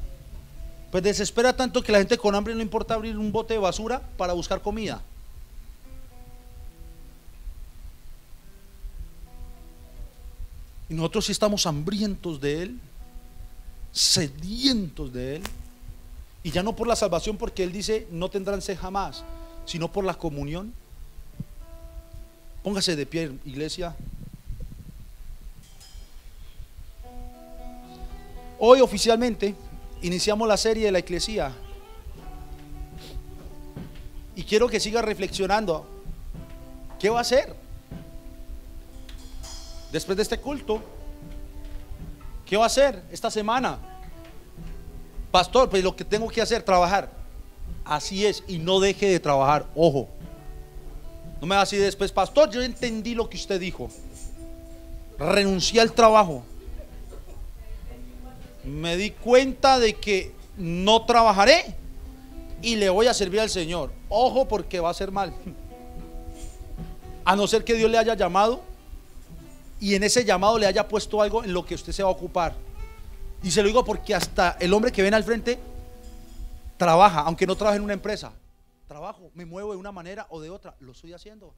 Pues desespera tanto que la gente con hambre no importa abrir un bote de basura para buscar comida. Y nosotros sí estamos hambrientos de Él, sedientos de Él. Y ya no por la salvación, porque Él dice: no tendrán sed jamás, sino por la comunión. Póngase de pie, iglesia. Hoy oficialmente iniciamos la serie de la Eclesía, y quiero que siga reflexionando. ¿Qué va a hacer después de este culto? ¿Qué va a hacer esta semana? Pastor, pues lo que tengo que hacer, trabajar. Así es, y no deje de trabajar. Ojo, no me va a decir después: pastor, yo entendí lo que usted dijo, renuncié al trabajo, me di cuenta de que no trabajaré y le voy a servir al Señor. Ojo, porque va a ser mal. A no ser que Dios le haya llamado y en ese llamado le haya puesto algo en lo que usted se va a ocupar. Y se lo digo porque hasta el hombre que ven al frente trabaja, aunque no trabaje en una empresa. Trabajo, me muevo de una manera o de otra, lo estoy haciendo.